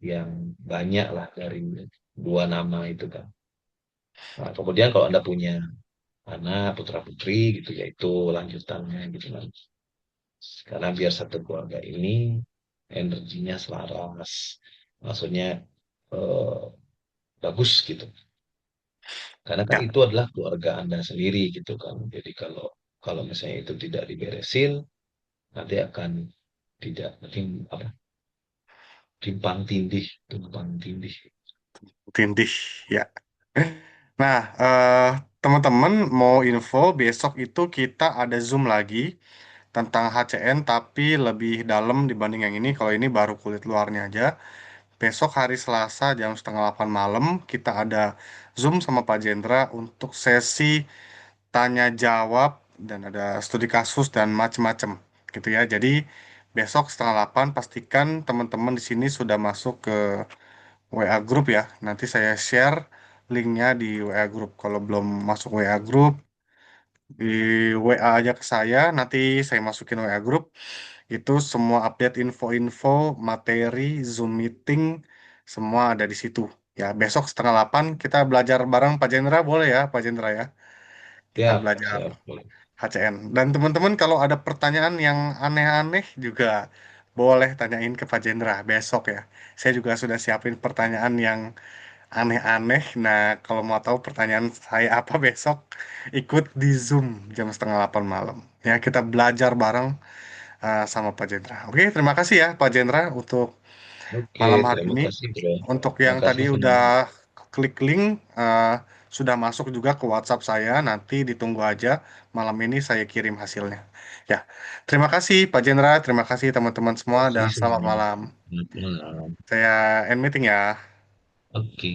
Speaker 2: yang banyak lah dari dua nama itu kan. Nah, kemudian kalau Anda punya anak putra putri gitu ya itu lanjutannya gitu kan. Karena biar satu keluarga ini energinya selaras, maksudnya eh, bagus gitu. Karena kan
Speaker 1: Ya,
Speaker 2: itu adalah keluarga Anda sendiri gitu kan. Jadi kalau kalau misalnya itu tidak diberesin, nanti akan tidak apa tumpang tindih.
Speaker 1: tindih ya. Nah, teman-teman mau info besok itu kita ada Zoom lagi tentang HCN tapi lebih dalam dibanding yang ini. Kalau ini baru kulit luarnya aja. Besok hari Selasa jam setengah 8 malam kita ada Zoom sama Pak Jendra untuk sesi tanya jawab dan ada studi kasus dan macem-macem gitu ya. Jadi besok setengah 8 pastikan teman-teman di sini sudah masuk ke WA grup ya. Nanti saya share linknya di WA grup. Kalau belum masuk WA grup, di WA aja ke saya. Nanti saya masukin WA grup. Itu semua update info-info, materi, Zoom meeting, semua ada di situ. Ya, besok setengah 8 kita belajar bareng Pak Jendra, boleh ya Pak Jendra ya? Kita
Speaker 2: Siap,
Speaker 1: belajar
Speaker 2: siap. Boleh.
Speaker 1: HCN. Dan teman-teman kalau ada pertanyaan yang aneh-aneh juga boleh tanyain ke Pak Jendra besok ya. Saya juga sudah siapin pertanyaan yang aneh-aneh. Nah, kalau mau tahu pertanyaan saya apa besok, ikut di Zoom jam setengah 8 malam. Ya, kita belajar bareng sama Pak Jendra. Oke, terima kasih ya Pak Jendra untuk
Speaker 2: Oke,
Speaker 1: malam hari
Speaker 2: terima
Speaker 1: ini.
Speaker 2: kasih, Bro.
Speaker 1: Untuk
Speaker 2: Terima
Speaker 1: yang tadi
Speaker 2: kasih
Speaker 1: udah
Speaker 2: semuanya.
Speaker 1: klik link, sudah masuk juga ke WhatsApp saya. Nanti ditunggu aja. Malam ini saya kirim hasilnya. Ya, terima kasih Pak Jendra, terima kasih teman-teman
Speaker 2: Terima
Speaker 1: semua,
Speaker 2: kasih
Speaker 1: dan selamat
Speaker 2: semuanya.
Speaker 1: malam.
Speaker 2: Selamat malam.
Speaker 1: Saya end meeting ya.
Speaker 2: Oke.